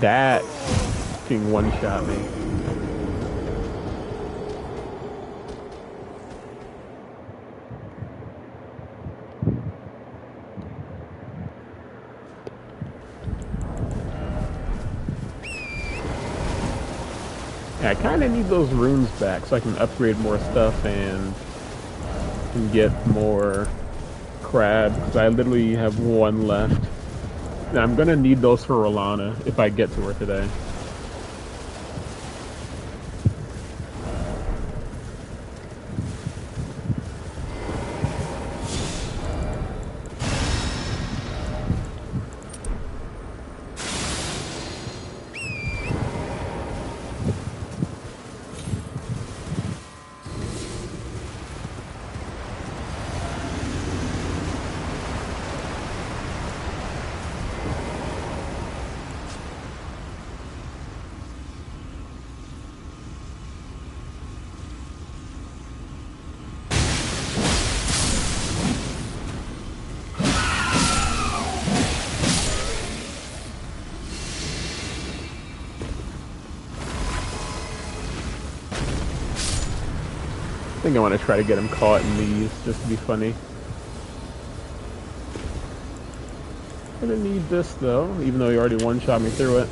That fucking one-shot me. Yeah, I kind of need those runes back so I can upgrade more stuff and can get more crab, because I literally have one left. And I'm gonna need those for Rellana if I get to her today. I think I want to try to get him caught in these, just to be funny. I'm gonna need this though, even though he already one-shot me through it.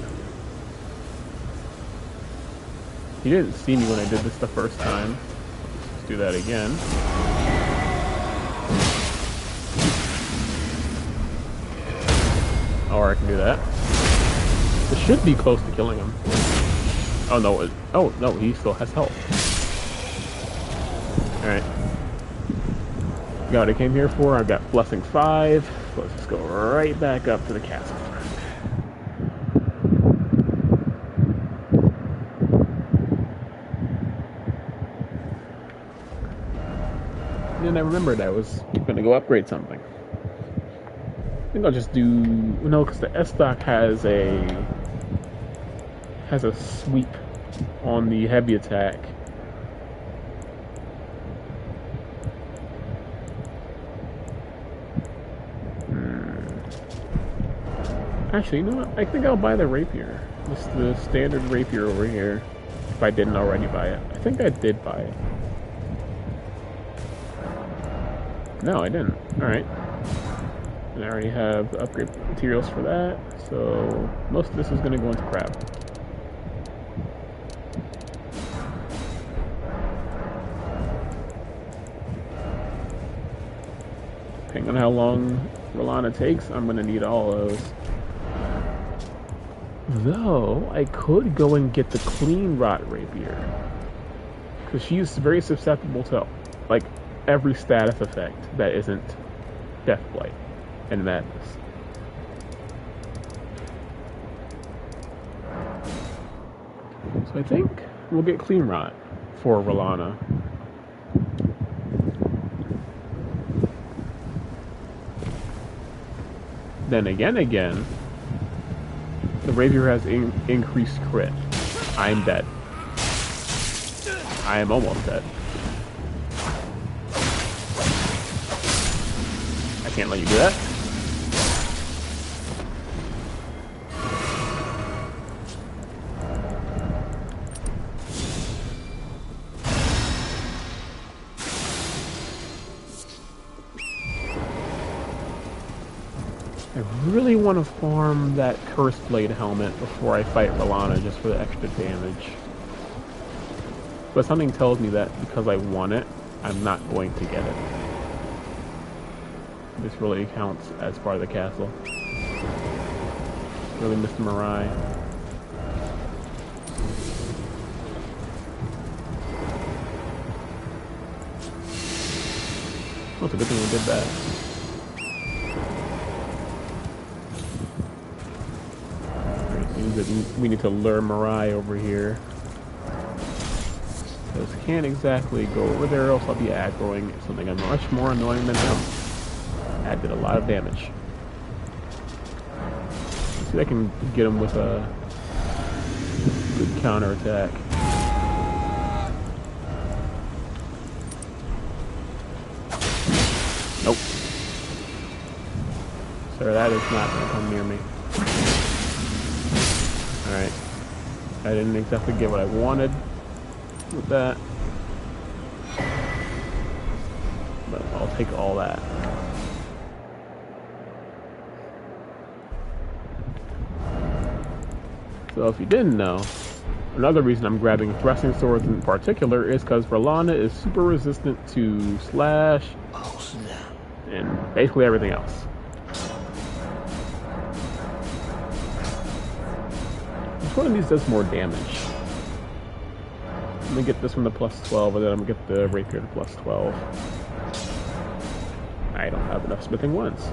He didn't see me when I did this the first time. Let's do that again. Or I can do that. This should be close to killing him. Oh no, oh no, he still has health. Alright. Got what I came here for. I've got Blessing 5. So let's just go right back up to the castle. And then I remembered I was going to go upgrade something. I think I'll just do... No, because the S-Stock has a sweep on the heavy attack. Actually, you know what? I think I'll buy the rapier. Just the standard rapier over here. If I didn't already buy it. I think I did buy it. No, I didn't. Alright. And I already have the upgrade materials for that. So, most of this is going to go into crab. Depending on how long Rellana takes, I'm going to need all of those. Though, I could go and get the clean rot rapier. Because she's very susceptible to, like, every status effect that isn't Deathblight and Madness. So I think we'll get clean rot for Rellana. Then again, the rapier has increased crit. I am dead. I am almost dead. I can't let you do that. I really want to farm that Cursed Blade helmet before I fight Rellana just for the extra damage. But something tells me that because I want it, I'm not going to get it. This really counts as part of the castle. Really missed Mirai. Oh, it's a good thing we did that. We need to lure Mirai over here. Because I can't exactly go over there, else I'll be aggroing something much more annoying than him. That did a lot of damage. Let's see if I can get him with a good counterattack. Nope. Sir, that is not going to come near me. Alright. I didn't exactly get what I wanted with that. But I'll take all that. So if you didn't know, another reason I'm grabbing thrusting swords in particular is because Rellana is super resistant to slash and basically everything else. Which one of these does more damage? I'm gonna get this one to plus 12, and then I'm gonna get the rapier to plus 12. I don't have enough smithing ones.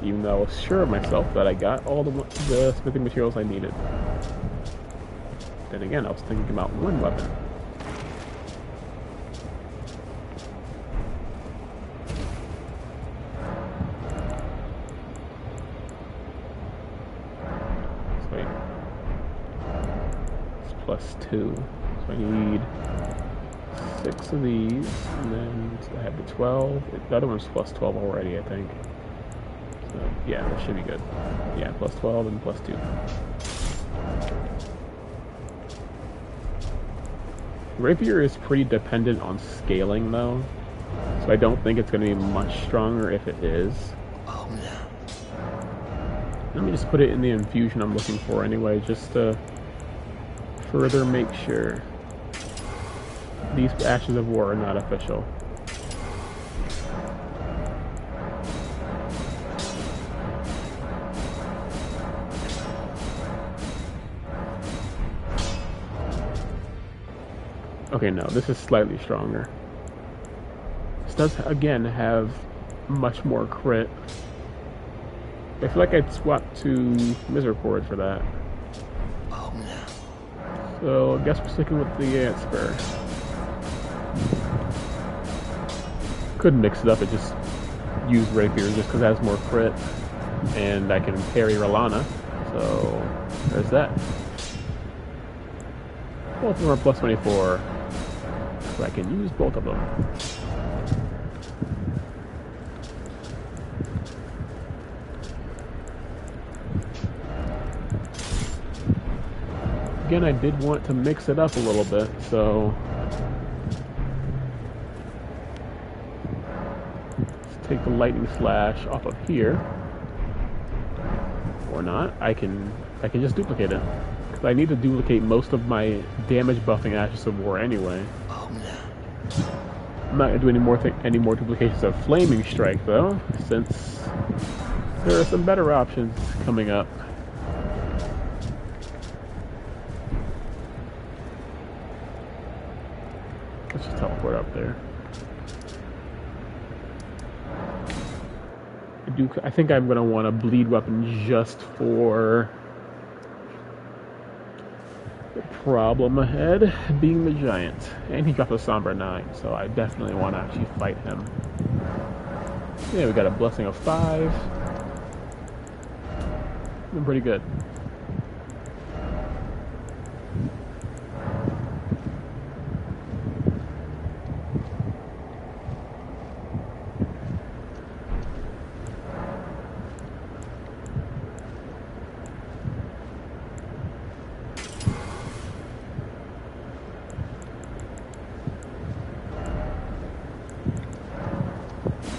Even though I was sure of myself that I got all the smithing materials I needed. Then again, I was thinking about one weapon. So wait. It's plus 2. So I need 6 of these, and then I have the 12. The other one's plus 12 already, I think. So, yeah, that should be good. Yeah, plus 12 and plus 2. Rapier is pretty dependent on scaling, though, so I don't think it's going to be much stronger if it is. Let me just put it in the infusion I'm looking for anyway, just to further make sure. These Ashes of War are not official. Okay, no, this is slightly stronger. This does, again, have much more crit. I feel like I'd swap to Misericord for that. So, I guess we're sticking with the Ant Spur. Could mix it up and just use Rapier just because it has more crit. And I can parry Rellana. So, there's that. Both of them are plus 24. So I can use both of them. Again, I did want to mix it up a little bit, so let's take the lightning slash off of here, or not. I can just duplicate it because I need to duplicate most of my damage buffing Ashes of War anyway. I'm not gonna do any more duplications of Flaming Strike though, since there are some better options coming up. Let's just teleport up there. I think I'm gonna want a bleed weapon just for the problem ahead, being the giant. And he got the Sombra 9, so I definitely want to actually fight him. Yeah, we got a blessing of 5. Been pretty good.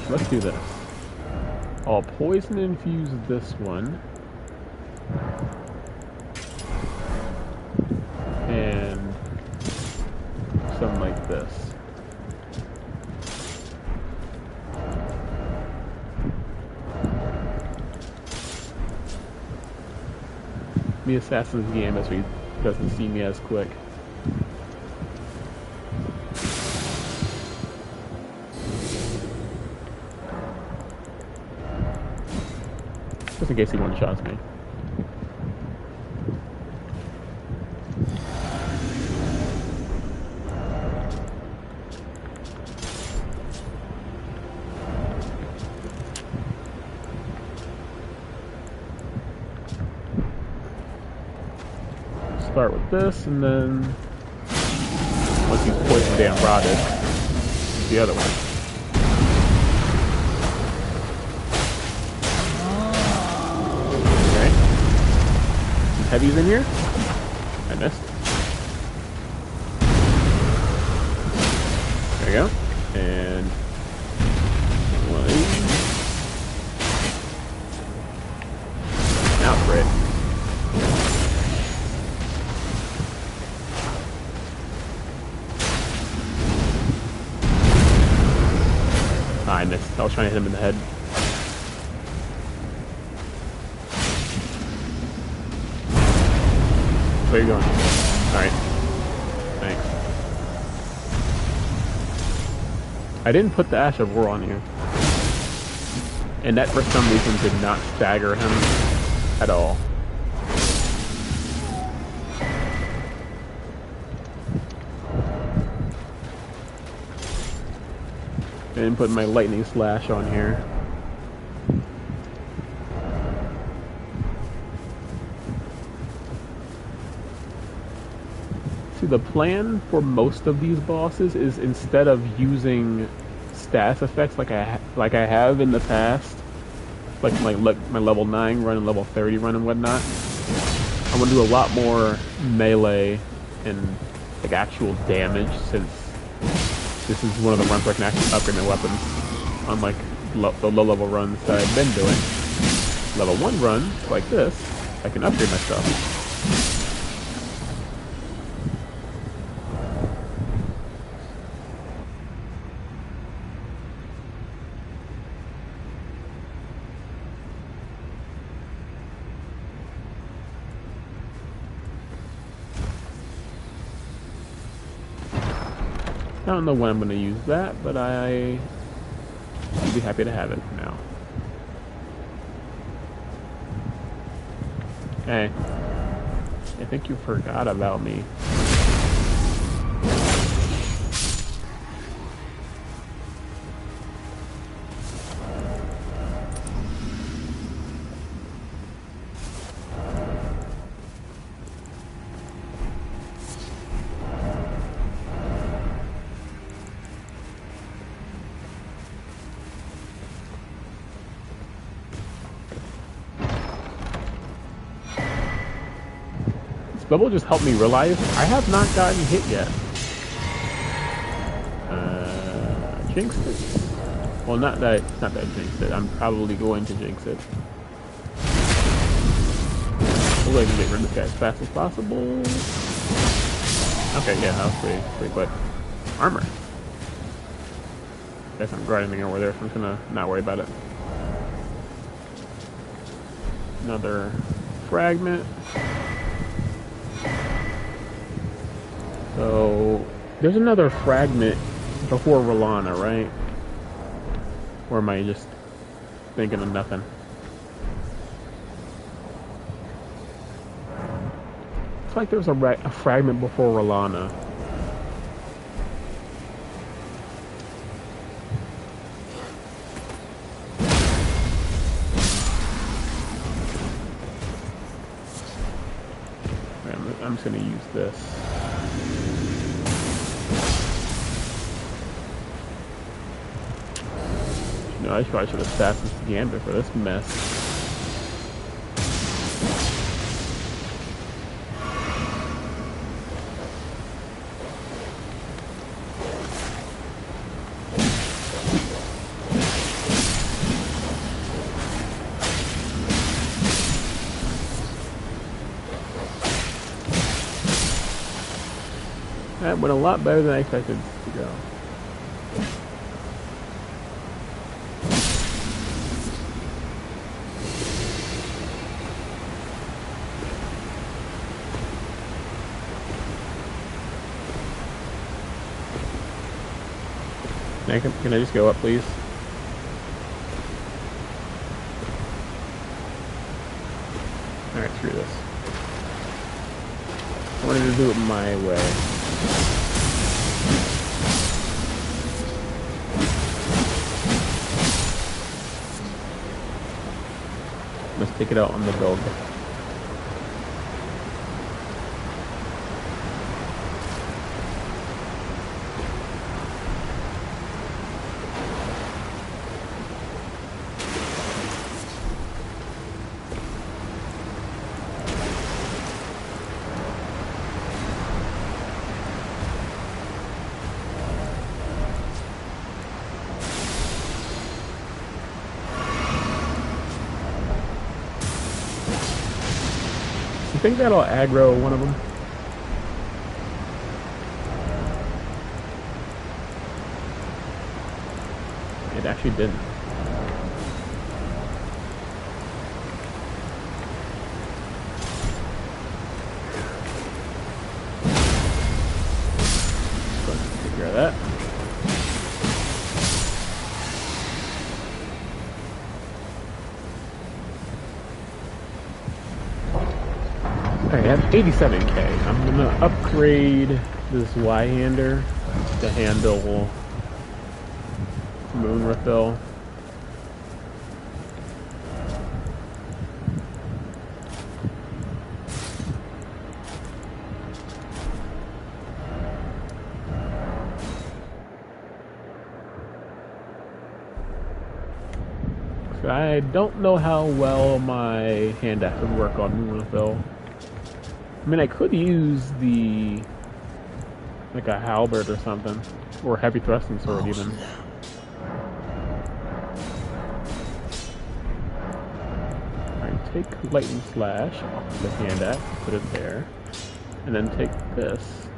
Let's do this. I'll poison infuse this one. And something like this. Me assassin's gambit so he doesn't see me as quick. Just in case he one-shots me. Start with this, and then once he's poisoned and rotted, the other one. Okay. Some heavies in here. I missed. There we go. And one of these. Now it's great. I missed. I was trying to hit him in the head. Where are you going? Alright. Thanks. I didn't put the Ash of War on you. And that for some reason did not stagger him at all. I didn't put my lightning slash on here. See, the plan for most of these bosses is instead of using staff effects like I have in the past, like my level 9 run and level 30 run and whatnot, I'm gonna do a lot more melee and like actual damage, since this is one of the runs where I can actually upgrade my weapons, unlike the low-level runs that I've been doing. Level 1 runs, like this, I can upgrade my stuff. I don't know when I'm going to use that, but I'd be happy to have it now. Hey, I think you forgot about me. Level just helped me realize I have not gotten hit yet. Jinxed it. Well, not that I jinxed it. I'm probably going to jinx it. We'll go ahead and get rid of this guy as fast as possible. Okay, yeah, that was pretty quick. Armor. Guess I'm grinding over there, so I'm just gonna not worry about it. Another fragment. So, there's another fragment before Rellana, right? Or am I just thinking of nothing? It's like there's a fragment before Rellana. I'm just going to use this. No, I probably should have Assassin's Gambit for this mess. That went a lot better than I expected to go. Can I just go up, please? Alright, screw this. I wanted to do it my way. Let's take it out on the dog. You think that'll aggro one of them? It actually didn't. Let's take care of that. I have 87k. I'm gonna upgrade this Y-hander to handle moon refill. So I don't know how well my hand axe would work on moon refill. I mean, I could use the, like a halberd or something, or heavy thrusting sword even. Alright, take lightning slash off the hand axe, put it there, and then take this.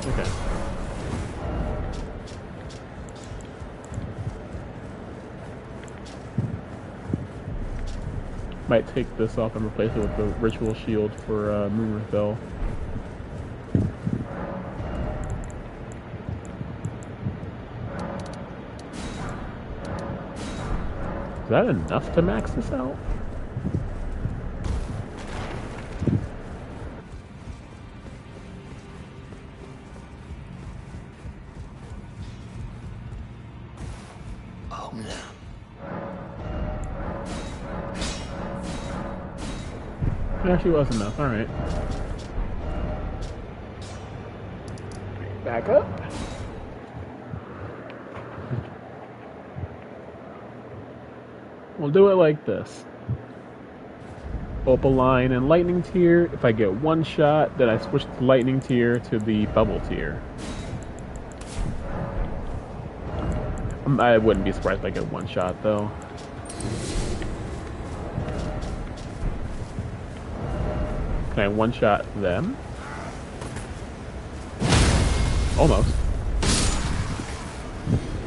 Okay. Might take this off and replace it with the ritual shield for moon refill. Is that enough to max this out? Oh no. It actually was enough, alright. Back up. We'll do it like this. Opaline and lightning tier. If I get one shot, then I switch the lightning tier to the bubble tier. I wouldn't be surprised if I get one shot though. Can I one-shot them? Almost.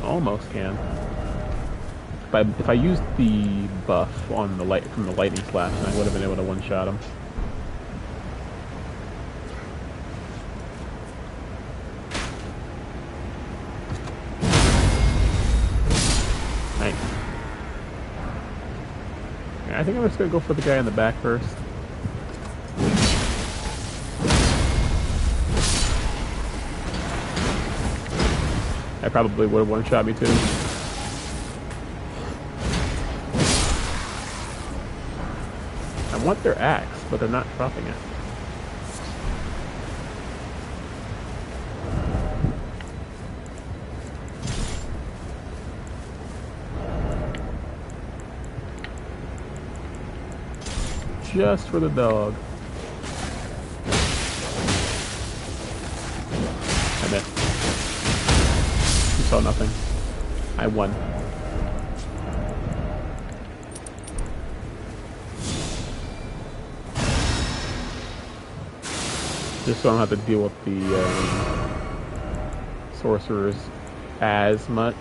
Almost can. If I used the buff on the light from the lightning slash, then I would have been able to one-shot them. Nice. Yeah, I think I'm just gonna go for the guy in the back first. I probably would have one-shot me too. I want their axe, but they're not dropping it. Just for the dog. I missed. You saw nothing. I won. Just so I don't have to deal with the sorcerers as much.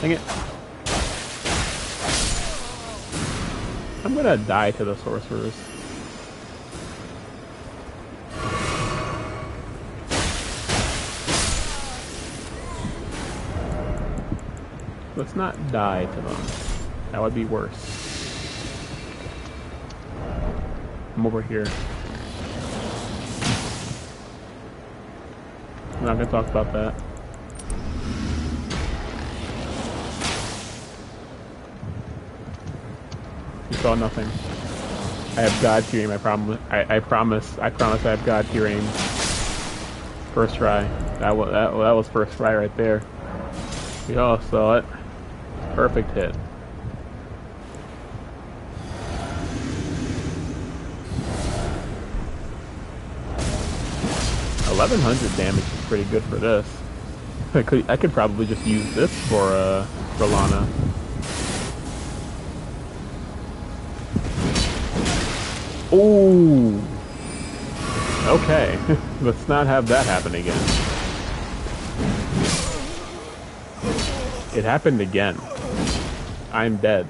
Dang it. I'm gonna die to the sorcerers. Let's not die to them. That would be worse. I'm over here. I'm not gonna talk about that. You saw nothing. I have God tier aim. I promise I have God tier aim. First try. That was first try right there. We all saw it. Perfect hit. 1100 damage is pretty good for this. I could probably just use this for Rellana. Ooh. Okay. Let's not have that happen again. It happened again. I'm dead.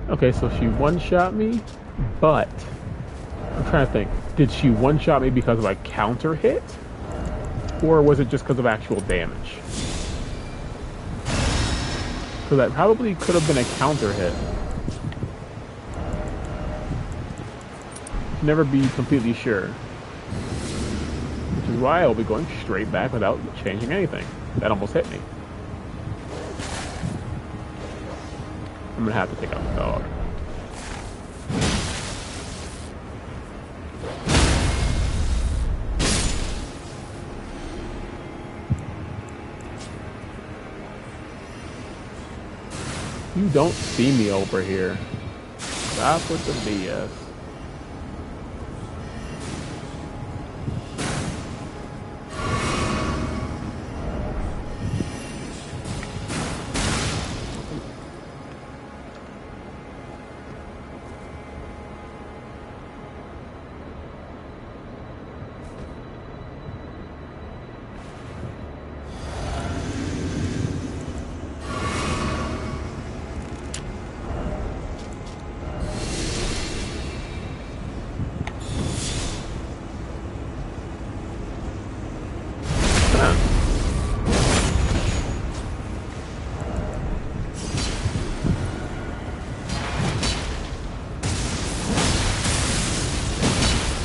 Okay, so she one-shot me, but I'm trying to think. Did she one-shot me because of a counter hit? Or was it just because of actual damage? So that probably could have been a counter hit. Never be completely sure. Which is why I'll be going straight back without changing anything. That almost hit me. I'm gonna have to take out the dog. You don't see me over here. Stop with the BS.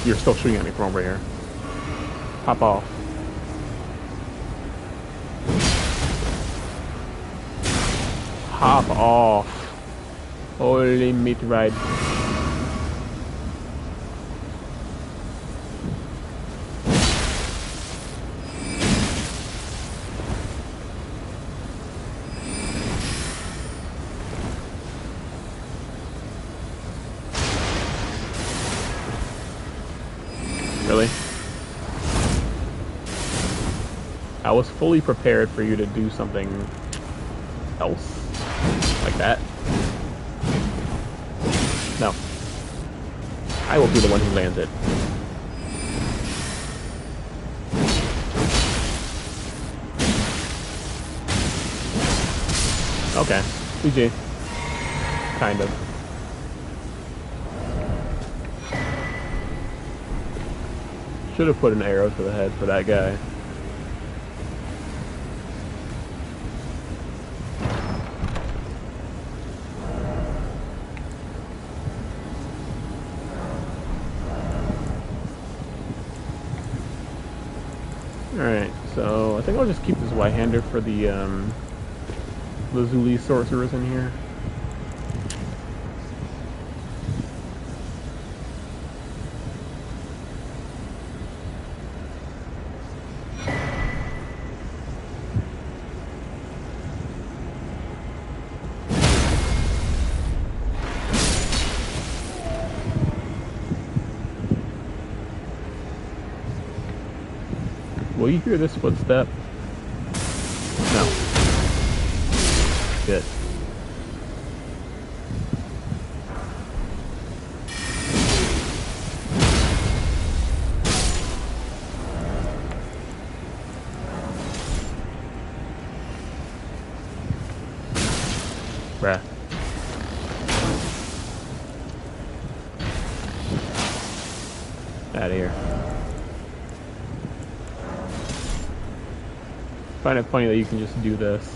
You're still shooting at me from over here. Pop off. Hop off. Holy meat ride. Really? I was fully prepared for you to do something else. Like that. No. I will be the one who lands it. Okay. GG. Kind of. Should have put an arrow to the head for that guy. Alright, so I think I'll just keep this white-hander for the Lazuli sorcerers in here. Will you hear this footstep? No. Good. Out of here. Find it funny that you can just do this.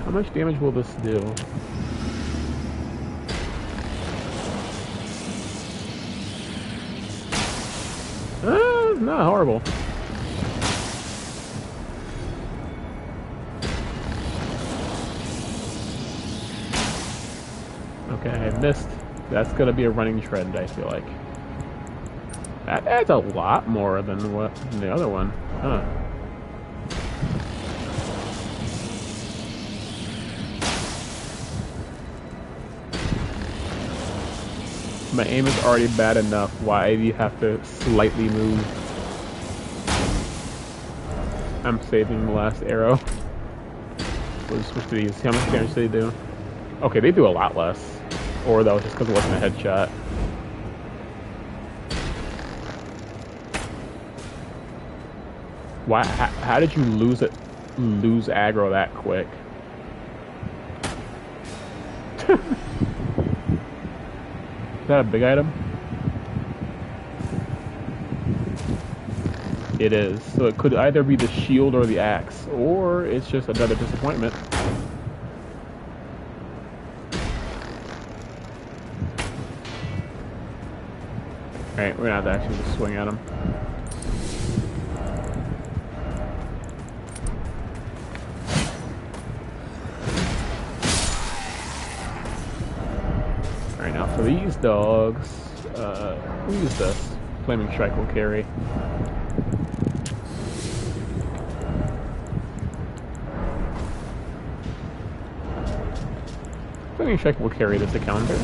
How much damage will this do? Not horrible. Okay, I missed. That's gonna be a running trend, I feel like. That adds a lot more than than the other one. Huh. My aim is already bad enough. Why do you have to slightly move? I'm saving the last arrow. We'll just switch to these. See how much damage they do? Okay, they do a lot less. Or that was just because it wasn't a headshot. Why? How did you lose aggro that quick? Is that a big item? It is. So it could either be the shield or the axe, or it's just another disappointment. Alright, we're gonna have to actually just swing at him. Alright, now for these dogs, we'll use this. Flaming Strike will carry. Flaming Strike will carry this encounter.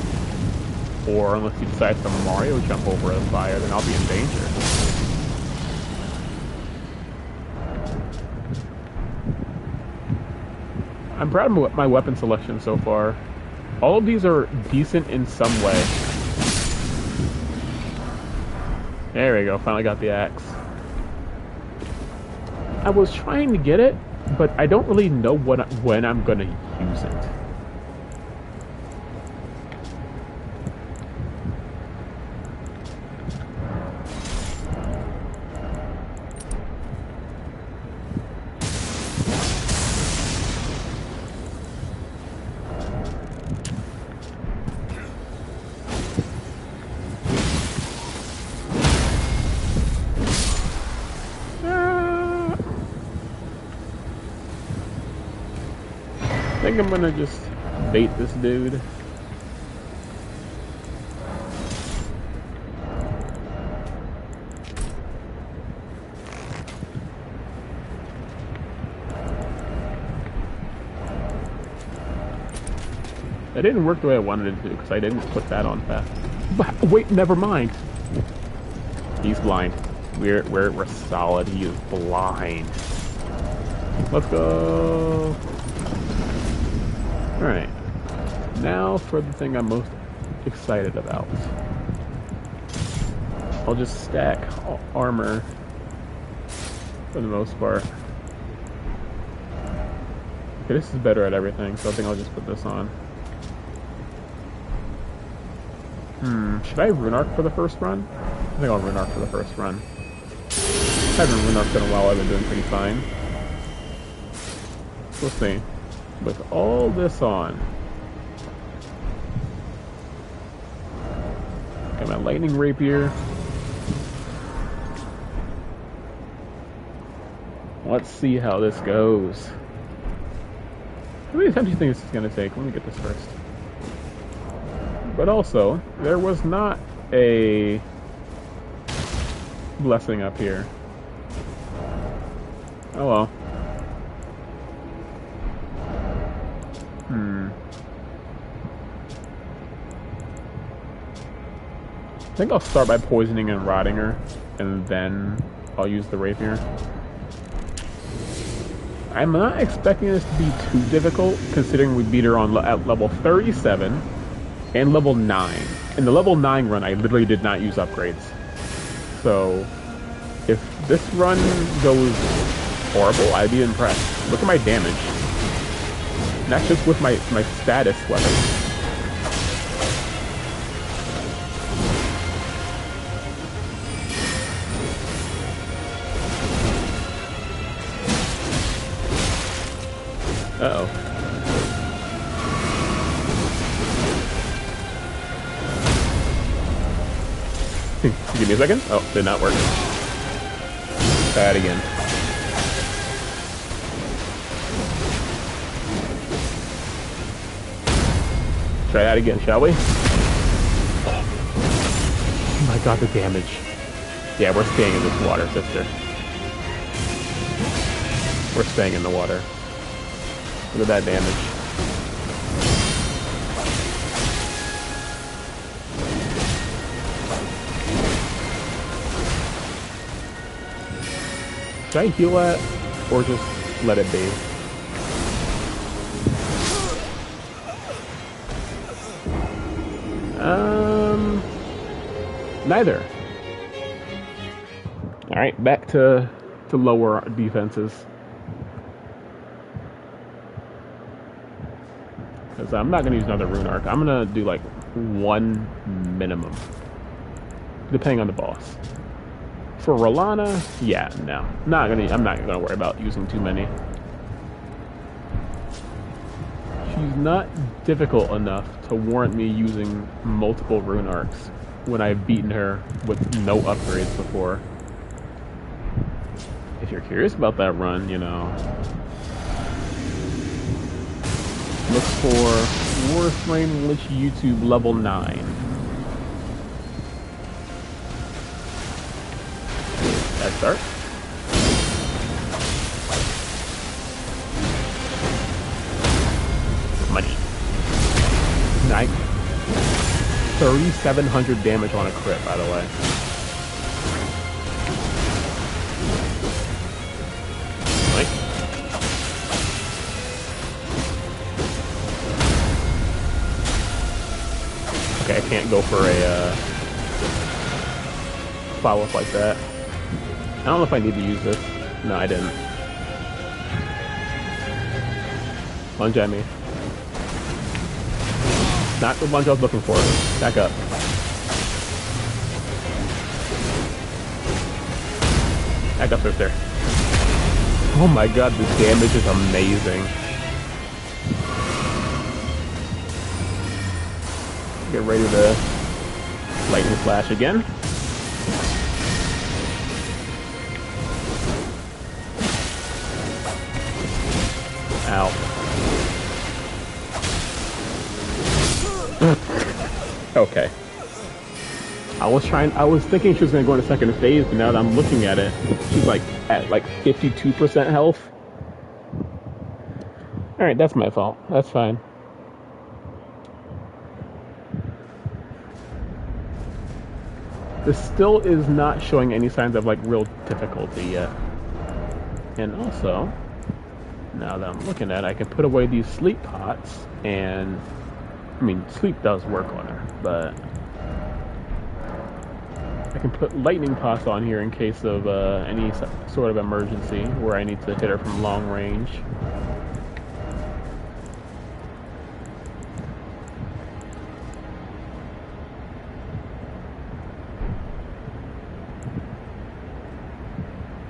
Or unless you decide to Mario jump over a fire, then I'll be in danger. I'm proud of my weapon selection so far. All of these are decent in some way. There we go, finally got the axe. I was trying to get it, but I don't really know when I'm gonna use it. I think I'm gonna just bait this dude. It didn't work the way I wanted it to because I didn't put that on fast. But wait, never mind. He's blind. We're solid. He is blind. Let's go. Alright, now for the thing I'm most excited about. I'll just stack armor for the most part. Okay, this is better at everything, so I think I'll just put this on. Should I rune arc for the first run? I think I'll rune arc for the first run. I haven't rune arced in a while, I've been doing pretty fine. We'll see. With all this on. Got my lightning rapier. Let's see how this goes. How many times do you think this is going to take? Let me get this first. But also, there was not a blessing up here. Oh well. I think I'll start by poisoning and rotting her, and then I'll use the rapier. I'm not expecting this to be too difficult, considering we beat her on at level 37 and level 9. In the level 9 run, I literally did not use upgrades. So, if this run goes horrible, I'd be impressed. Look at my damage. And that's just with my status weapon. Uh-oh. Give me a second. Oh, did not work. Try that again. Try that again, shall we? Oh my god, the damage. Yeah, we're staying in this water, sister. We're staying in the water. Look at that damage. Should I heal that, or just let it be? Neither. Alright, back to lower defenses. Because I'm not going to use another rune arc. I'm going to do like one minimum. Depending on the boss. For Rellana, yeah, no. I'm not gonna worry about using too many. She's not difficult enough to warrant me using multiple rune arcs when I've beaten her with no upgrades before. If you're curious about that run, you know, look for Warframe Lich YouTube level 9. That start. Money. 3,700 damage on a crit, by the way. Right. Okay, I can't go for a follow-up like that. I don't know if I need to use this. No, I didn't. Lunge at me. Not the lunge I was looking for. Back up. Back up, sister. Oh my god, this damage is amazing. Get ready to lightning flash again. Ow. Okay. I was thinking she was gonna go into second phase, but now that I'm looking at it, she's like at like 52% health. Alright, that's my fault. That's fine. This still is not showing any signs of like real difficulty yet. And also, now that I'm looking at it, I can put away these sleep pots, and I mean, sleep does work on her, but I can put lightning pots on here in case of any sort of emergency where I need to hit her from long range.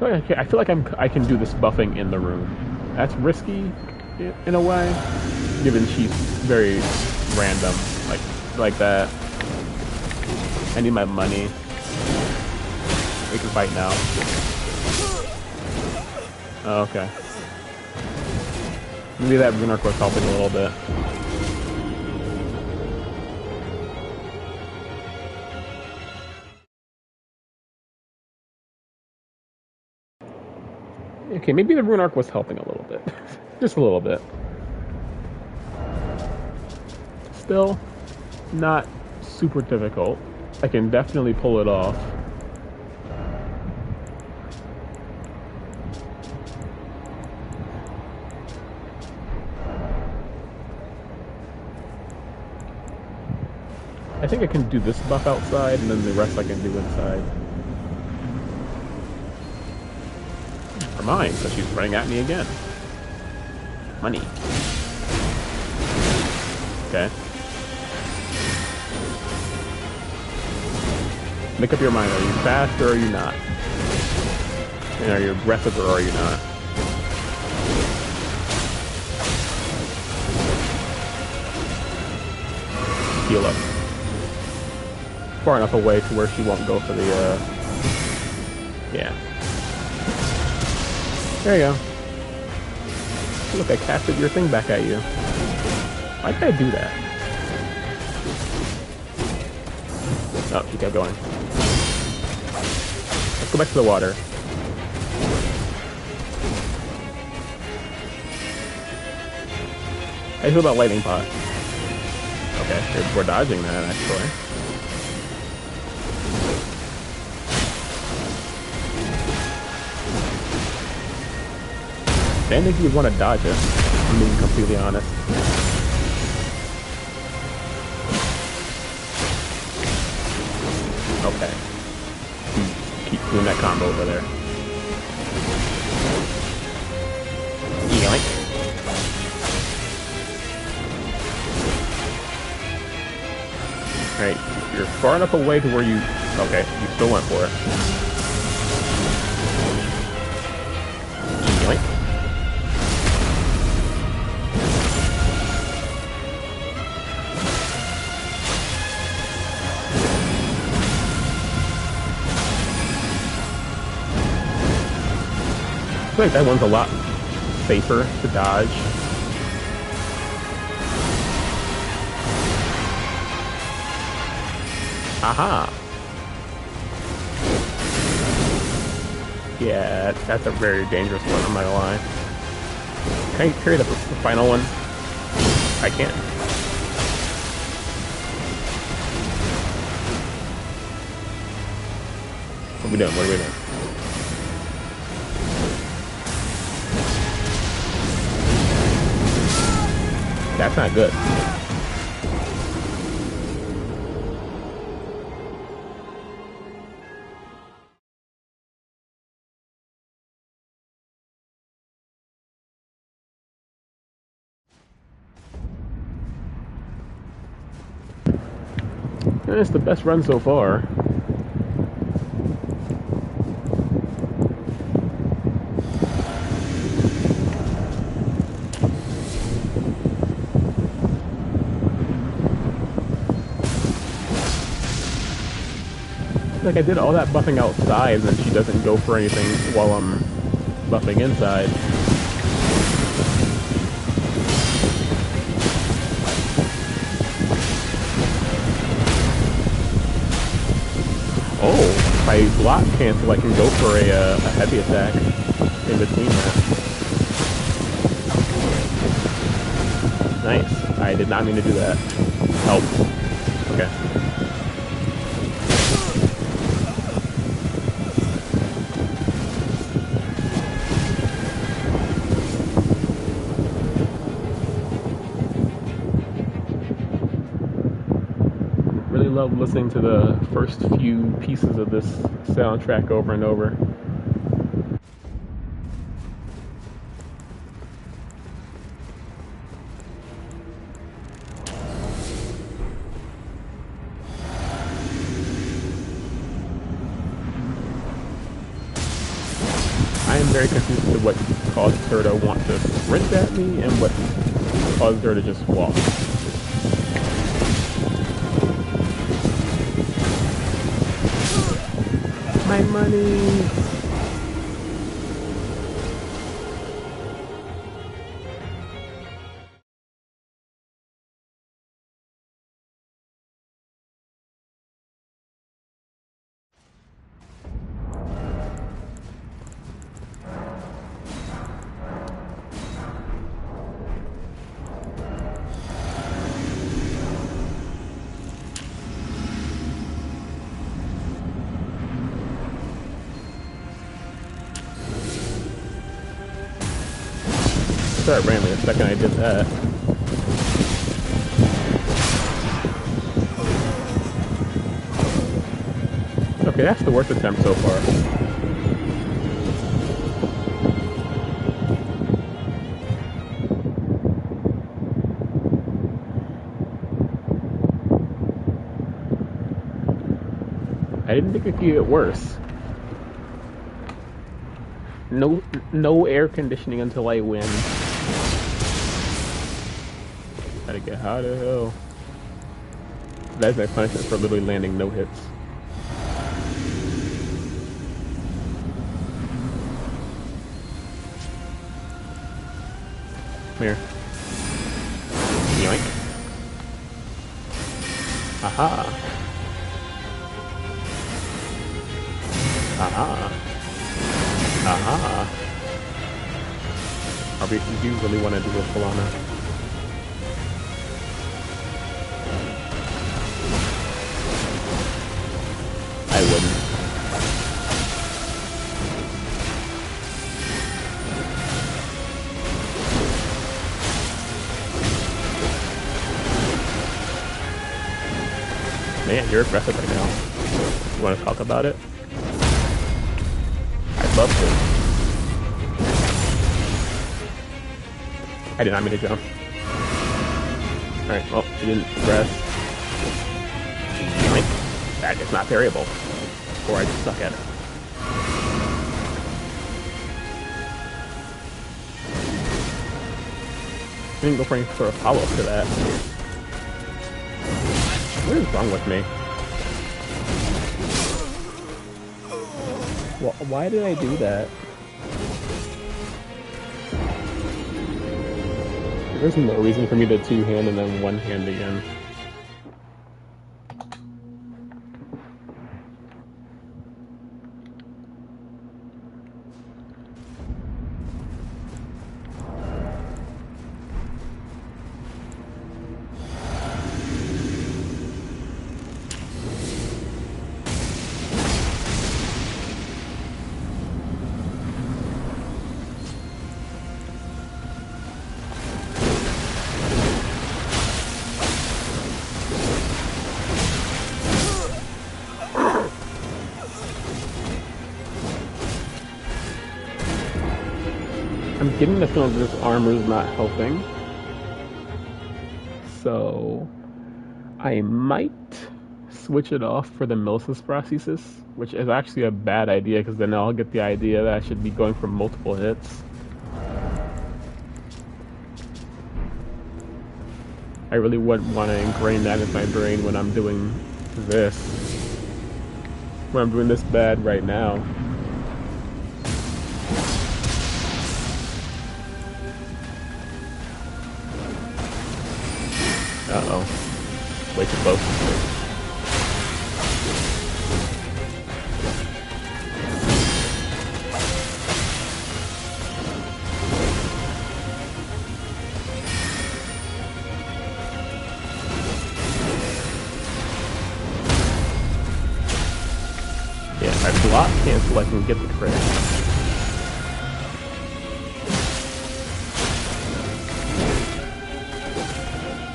I feel like I can do this buffing in the room. That's risky in a way, given she's very random, like that. I need my money. We can fight now. Oh, okay. Maybe that rune arc was helping a little bit. Okay, maybe the rune arc was helping a little bit. Just a little bit. Still, not super difficult. I can definitely pull it off. I think I can do this buff outside, and then the rest I can do inside. For mine, so she's running at me again. Money. Okay. Make up your mind. Are you fast or are you not? And are you aggressive or are you not? Heal up. Far enough away to where she won't go for the, yeah. There you go. Look, I casted your thing back at you. Why did I do that? Oh, she kept going. Let's go back to the water. How do you feel about lightning pot? Okay, we're dodging that, actually. I didn't think you'd want to dodge it, I'm being completely honest. Okay. Keep doing that combo over there. Yoink. Alright, you're far enough away to where you... Okay, you still went for it. Yoink. I feel like that one's a lot safer to dodge. Aha! Yeah, that's a very dangerous one, I'm not gonna lie. Can I carry the final one? I can't. What are we doing? What are we doing? That's not good. It's the best run so far. Like I did all that buffing outside and then she doesn't go for anything while I'm buffing inside. Oh, if I block cancel I can go for a heavy attack in between that. Nice. I did not mean to do that. Help. Okay. Love listening to the first few pieces of this soundtrack over and over. I am very confused with what caused her to want to sprint at me and what caused her to just walk. My money! started randomly the second I did that. Okay, that's the worst attempt so far. I didn't think it could get worse. No air conditioning until I win. Gotta get high to hell. That's my punishment for literally landing no hits. Come here. Yoink. Aha. Aha. Aha. Do you really want to do a Rellana? I wouldn't. Man, you're aggressive right now. You want to talk about it? I'd love to. I did not mean to jump. Alright, well, you didn't press. That is not variable. Or I just suck at it. I didn't go for a follow-up to that. What is wrong with me? Why did I do that? There's no reason for me to two-hand and then one-hand again. I'm getting the feeling that this armor is not helping. So I might switch it off for the Millicus prosthesis, which is actually a bad idea because then I'll get the idea that I should be going for multiple hits. I really wouldn't want to ingrain that in my brain when I'm doing this. When I'm doing this bad right now. Uh-oh. Way too close. Yeah, if I block cancel, I can get the crit.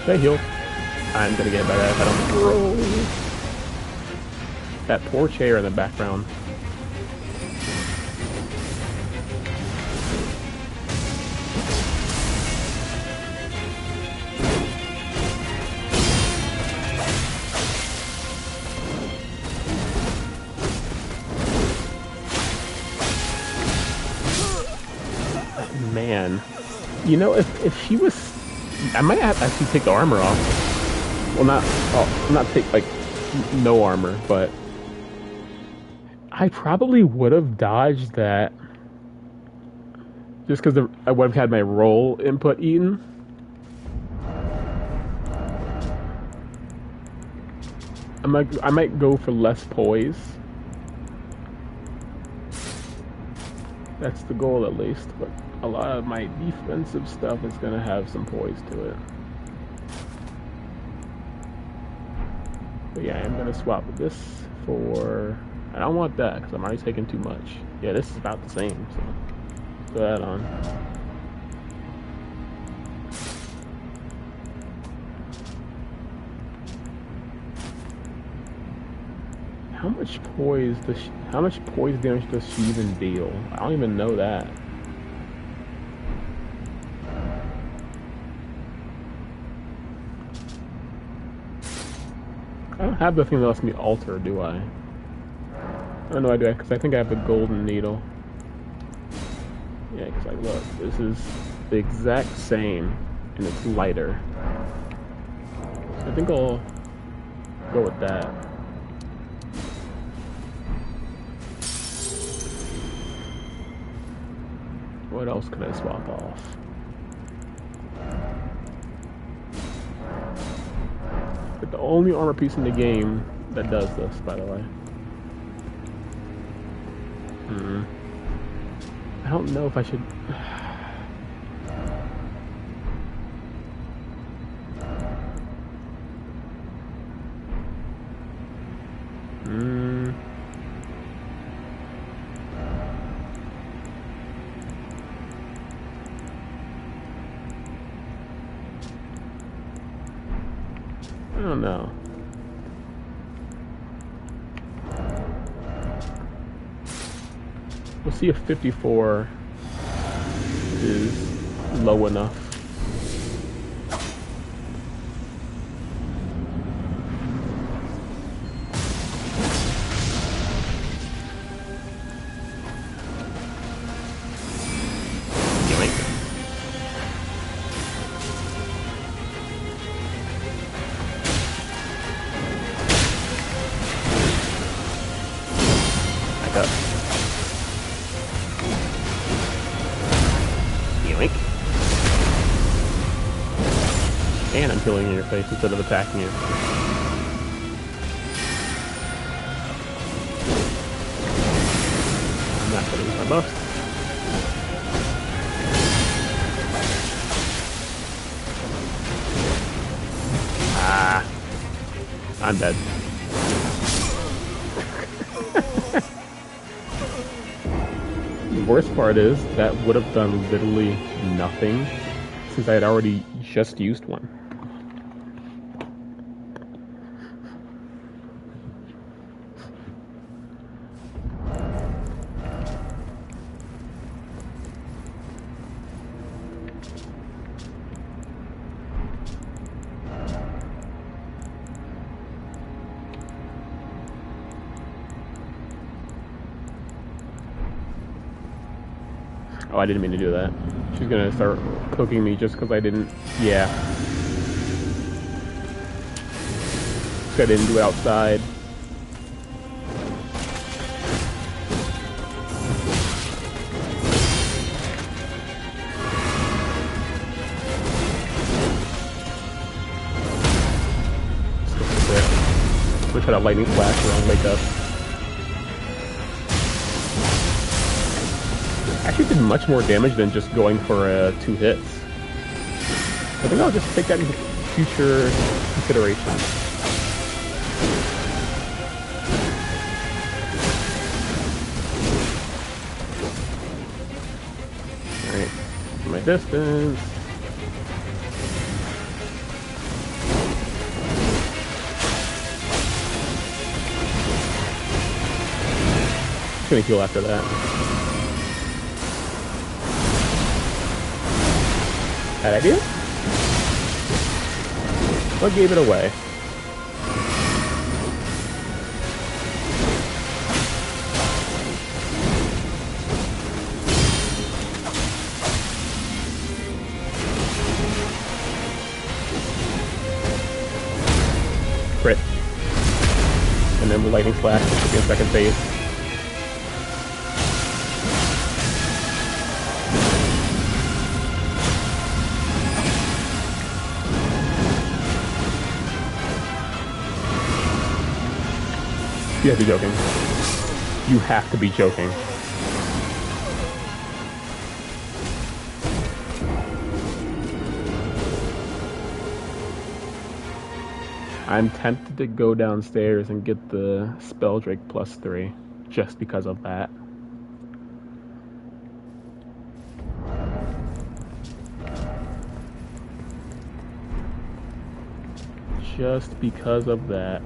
Okay, heal. I'm gonna get by that if I don't throw. That poor chair in the background. Man. You know, if she was... I might have to actually take the armor off. Well, not take, like, no armor, but... I probably would have dodged that. Just because I would have had my roll input eaten. I might go for less poise. That's the goal, at least, but a lot of my defensive stuff is going to have some poise to it. But yeah, I'm going to swap this for... I don't want that, because I'm already taking too much. Yeah, this is about the same, so... Put that on. How much poise damage does she even deal? I don't even know that. I don't have the thing that lets me alter, do I? I don't know I do, because I think I have the golden needle. Yeah, because like, look, this is the exact same, and it's lighter. So I think I'll go with that. What else can I swap off? But the only armor piece in the game that does this, by the way. I don't know if I should... I don't know. We'll see if 54 is low enough. And I'm killing you in your face instead of attacking you. I'm not gonna use my buffs. Ah. I'm dead. The worst part is that would have done literally nothing since I had already just used one. Oh, I didn't mean to do that. She's gonna start cooking me just because I didn't... Yeah. I didn't do it outside. Wish I had a lightning flash around wake up. Actually did much more damage than just going for 2 hits. I think I'll just take that into future consideration. Alright, my distance. Just gonna heal after that. Bad idea? What gave it away? Crit. And then the lightning flash, which will be a second phase. You have to be joking. You have to be joking. I'm tempted to go downstairs and get the Spelldrake +3 just because of that. Just because of that.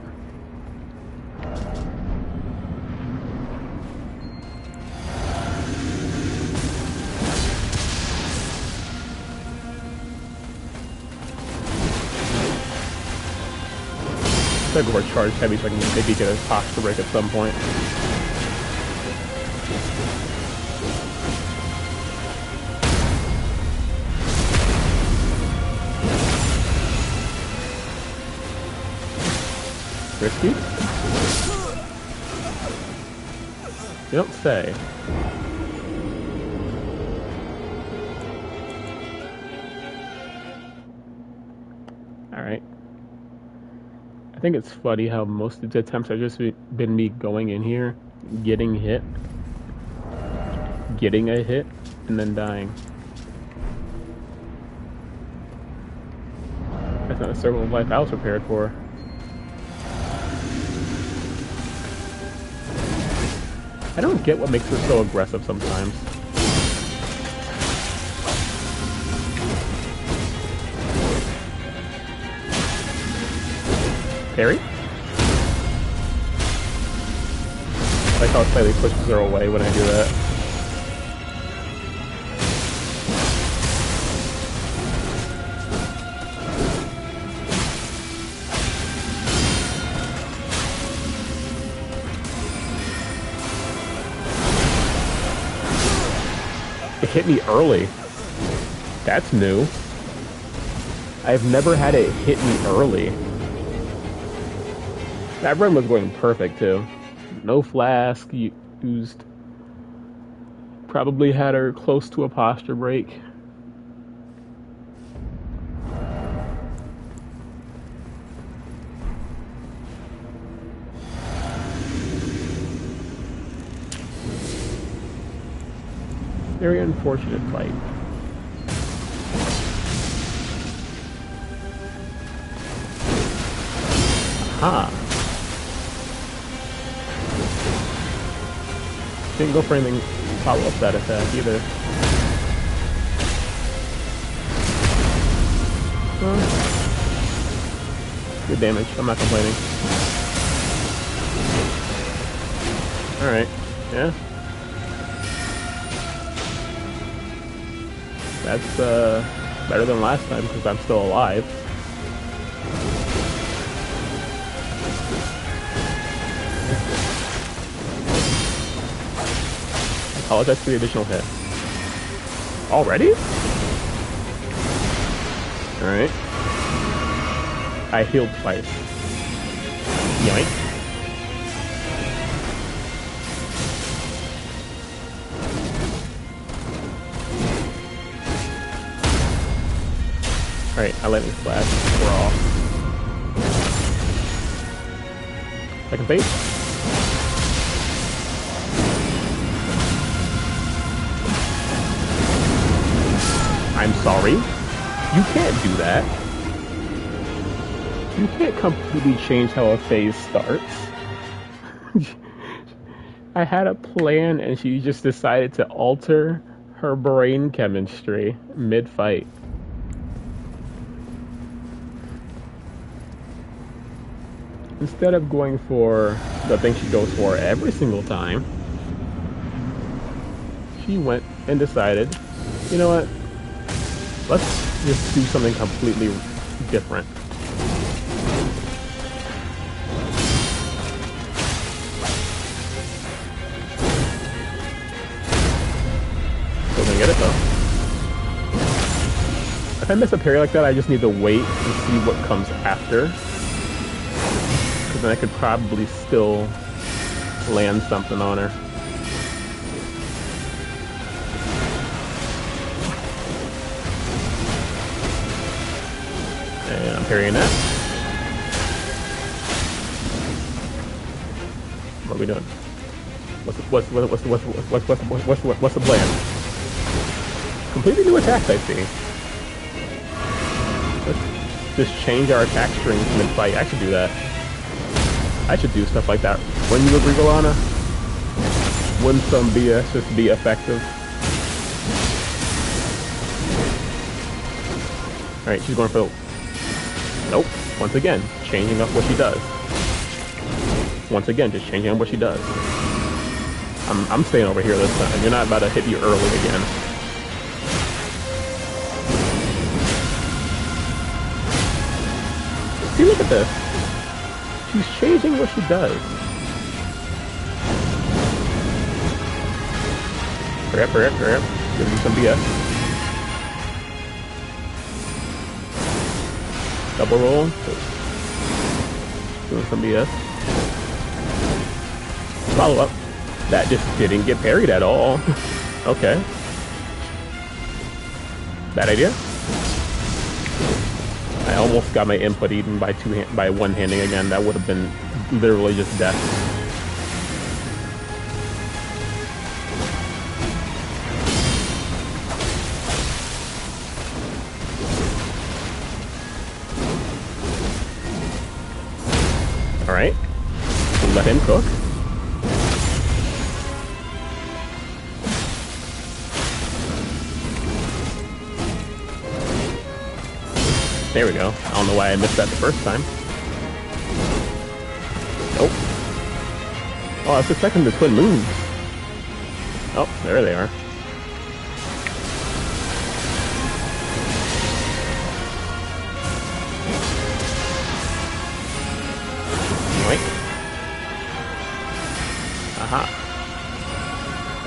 Gotta go for charge heavy so I can maybe get a posture break at some point. Risky? You don't say. Alright. I think it's funny how most of the attempts have just been me going in here, getting hit, getting a hit, and then dying. That's not a circle of life I was prepared for. I don't get what makes her so aggressive sometimes. Parry? I like how it slightly pushes her away when I do that. It hit me early. That's new. I've never had it hit me early. That run was going perfect too. No flask used. Probably had her close to a posture break. Very unfortunate fight. Aha. Didn't go for anything follow up that attack either. Good damage, I'm not complaining. Alright, yeah. That's better than last time because I'm still alive. I apologize for the additional hit. Already? Alright. I healed twice. Yoink. Alright, I let me flash. We're off. Second base. I'm sorry. You can't do that. You can't completely change how a phase starts. I had a plan and she just decided to alter her brain chemistry mid-fight. Instead of going for the thing she goes for every single time, she went and decided, you know what, let's just do something completely different. Still gonna get it though. If I miss a parry like that, I just need to wait and see what comes after. Then I could probably still land something on her. And I'm parrying that. What are we doing? What's the plan? Completely new attacks, I see. Let's just change our attack strings mid-fight. I should do that. I should do stuff like that. When you agree, Rellana? Wouldn't some BS just be effective? Alright, she's going for the... Nope. Once again, changing up what she does. Once again, just changing up what she does. I'm staying over here this time. You're not about to hit you early again. See, look at this. She's changing what she does. Hurry up. Gonna do some BS. Double roll. Doing some BS. Follow up. That just didn't get parried at all. Okay. Bad idea. I almost got my input eaten by one-handing again. That would have been literally just death. All right. Let him cook. There we go. I don't know why I missed that the first time. Nope. Oh, I was expecting the twin moves. Oh, there they are. Right. Aha.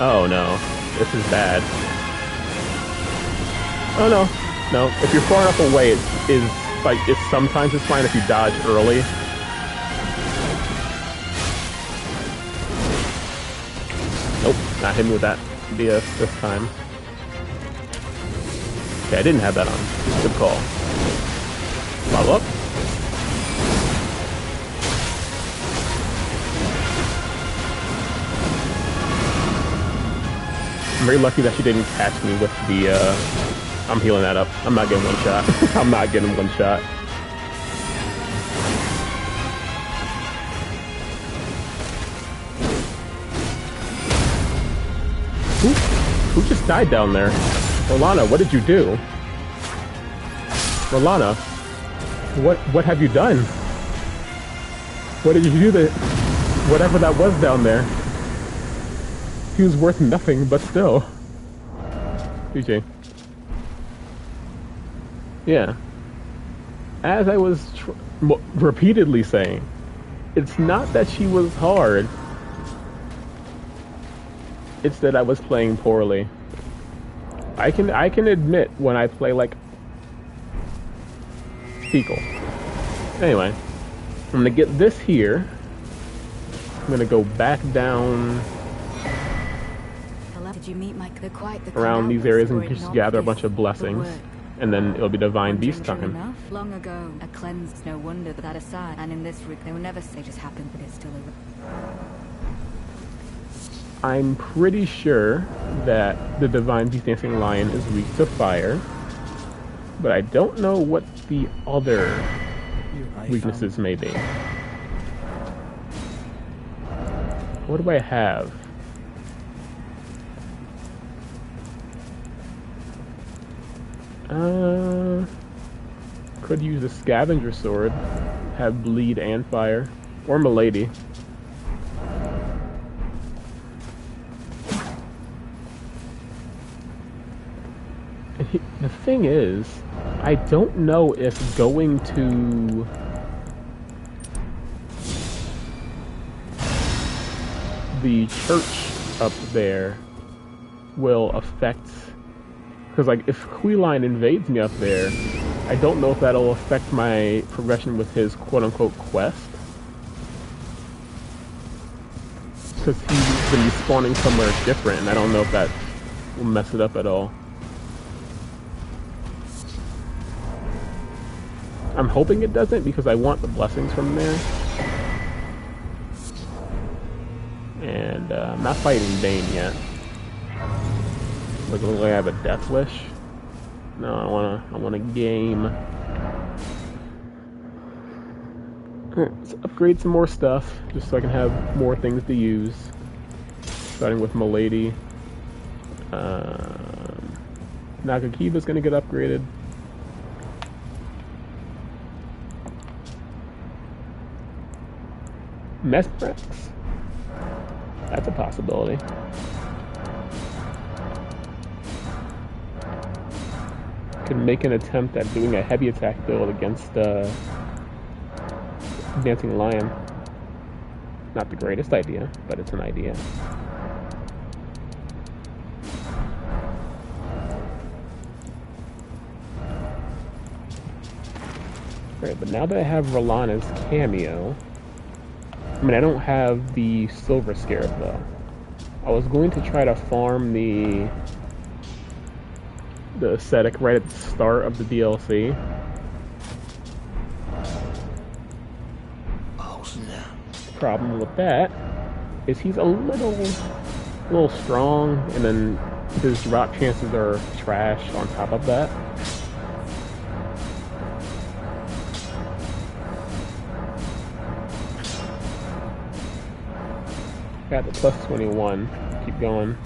Oh no. This is bad. Oh no. No, if you're far enough away, it's sometimes it's fine if you dodge early. Nope, not hitting with that BS this time. Okay, I didn't have that on. Good call. Follow up. I'm very lucky that she didn't catch me with the, I'm healing that up. I'm not getting one shot. I'm not getting one shot. Who just died down there? Rellana, what did you do? Rellana, what have you done? What did you do that? Whatever that was down there. He was worth nothing, but still. GG. Yeah. As I was repeatedly saying, it's not that she was hard. It's that I was playing poorly. I can admit when I play like fecal. Anyway, I'm gonna get this here. I'm gonna go back down Did you meet around these areas and just gather a bunch of blessings. And then it'll be Divine Beast time. Enough. Long ago, a cleanse. No wonder that aside. And in this rig, they will never say just happened, but it's still a. I'm pretty sure that the Divine Beast Dancing Lion is weak to fire, but I don't know what the other weaknesses may be. What do I have? Could use a scavenger sword, have bleed and fire, or Milady. The thing is, I don't know if going to the church up there will affect. Because, like, if Queeline invades me up there, I don't know if that'll affect my progression with his quote-unquote quest. Because he's going to be spawning somewhere different, and I don't know if that will mess it up at all. I'm hoping it doesn't, because I want the blessings from there. And, I'm not fighting Bane yet. Like, looks like I have a death wish. No, I want a game. Let's upgrade some more stuff, just so I can have more things to use. Starting with Milady. Nagakiva's gonna get upgraded. Mesprex? That's a possibility. Could make an attempt at doing a heavy attack build against dancing lion. Not the greatest idea, but it's an idea. Alright, but now that I have Rellana's cameo, I mean, I don't have the Silver Scarab, though. I was going to try to farm the aesthetic right at the start of the DLC. Oh, snap. The problem with that is he's a little strong, and then his drop chances are trash on top of that. Got the plus 21. Keep going.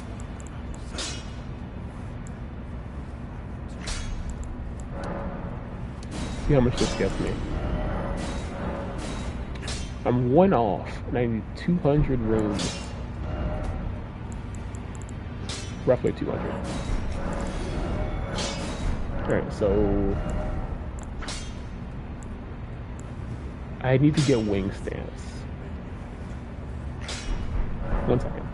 See how much this gets me. I'm 1 off, and I need 200 runes. Roughly 200. Alright, so I need to get wing stance. 1 second.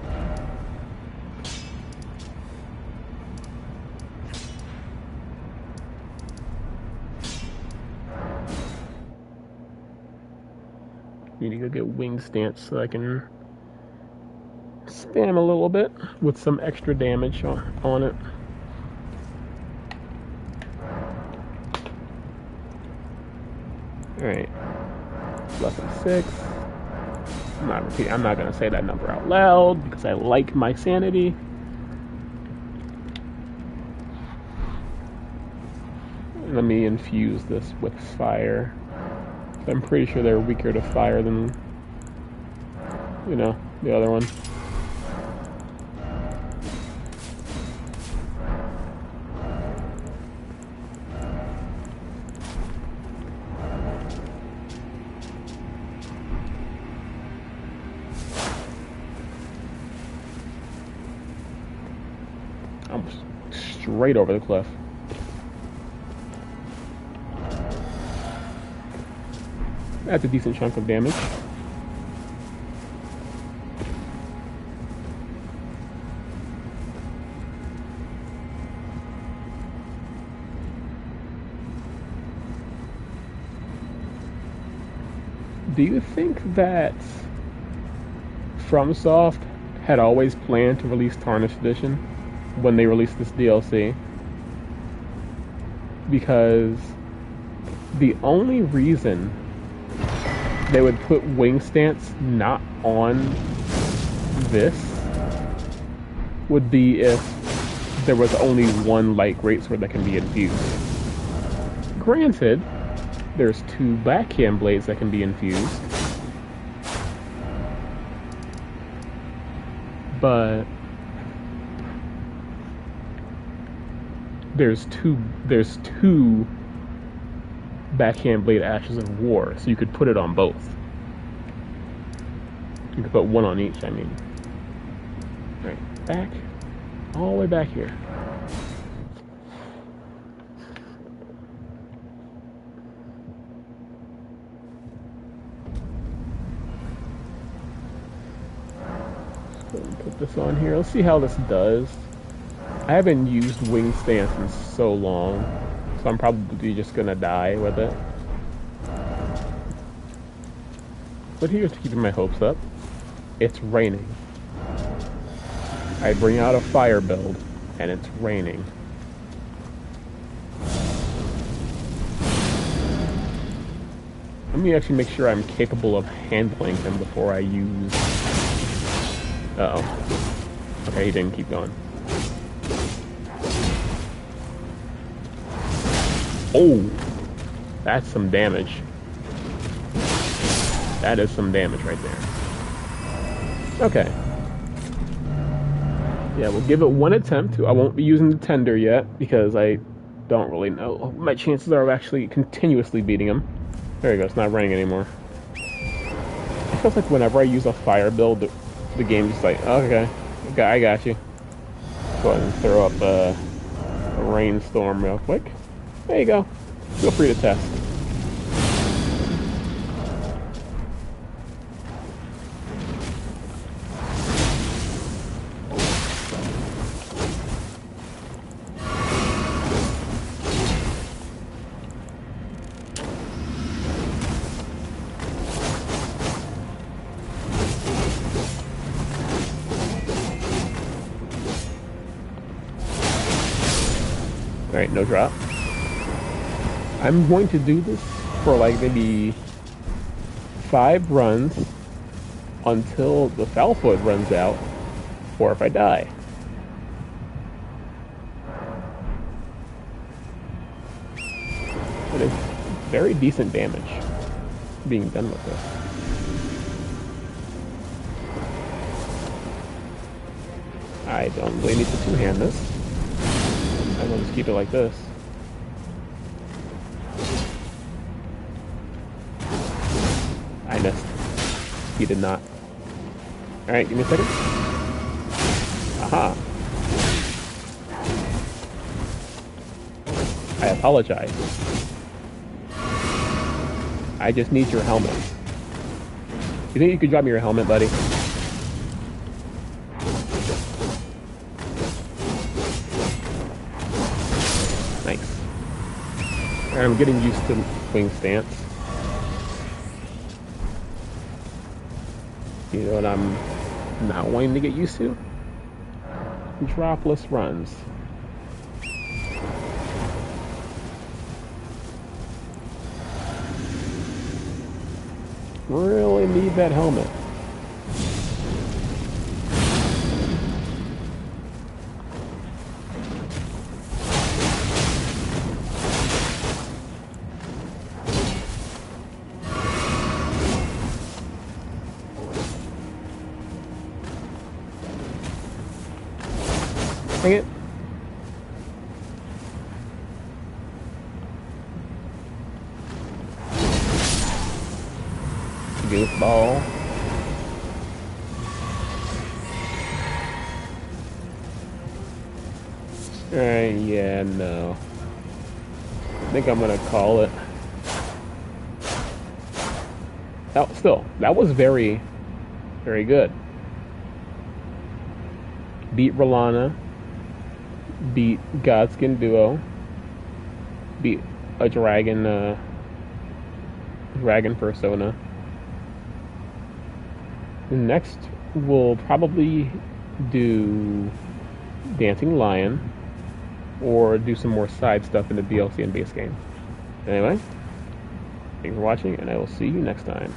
Need to go get wing stance so I can spam a little bit with some extra damage on it. Alright. Lesson 6. I'm not gonna say that number out loud because I like my sanity. Let me infuse this with fire. I'm pretty sure they're weaker to fire than, you know, the other one. I'm straight over the cliff. That's a decent chunk of damage. Do you think that FromSoft had always planned to release Tarnished Edition when they released this DLC? Because the only reason they would put wing stance not on this would be if there was only one light greatsword that can be infused. Granted, there's 2 backhand blades that can be infused, but there's two backhand blade Ashes of War, so you could put it on both. You could put one on each, I mean. Right, back, all the way back here. Let's go and put this on here. Let's see how this does. I haven't used wing stance in so long, so I'm probably just gonna die with it. But here's keeping my hopes up. It's raining. I bring out a fire build, and it's raining. Let me actually make sure I'm capable of handling him before I use... Uh-oh. Okay, he didn't keep going. Oh! That's some damage. That is some damage right there. Okay. Yeah, we'll give it one attempt. I won't be using the tender yet, because I don't really know what my chances are of actually continuously beating him. There you go, it's not raining anymore. It feels like whenever I use a fire build, the game's just like, okay, I got you. Go ahead and throw up a rainstorm real quick. There you go. Feel free to test. Alright, no drop. I'm going to do this for like maybe 5 runs until the foul foot runs out, or if I die. But it's very decent damage being done with this. I don't really need to two-hand this. I will just keep it like this. I missed. He did not. Alright, give me a second. Aha. I apologize. I just need your helmet. You think you could drop me your helmet, buddy? Nice. Alright, I'm getting used to wing stance. You know what I'm not wanting to get used to? Dropless runs. Really need that helmet. Dang it. Goofball. Yeah, no. I think I'm gonna call it. Oh, still, that was very, very good. Beat Rellana. Beat Godskin Duo. Beat a dragon, dragon persona. Next, we'll probably do Dancing Lion, or do some more side stuff in the DLC and base game. Anyway, thanks for watching, and I will see you next time.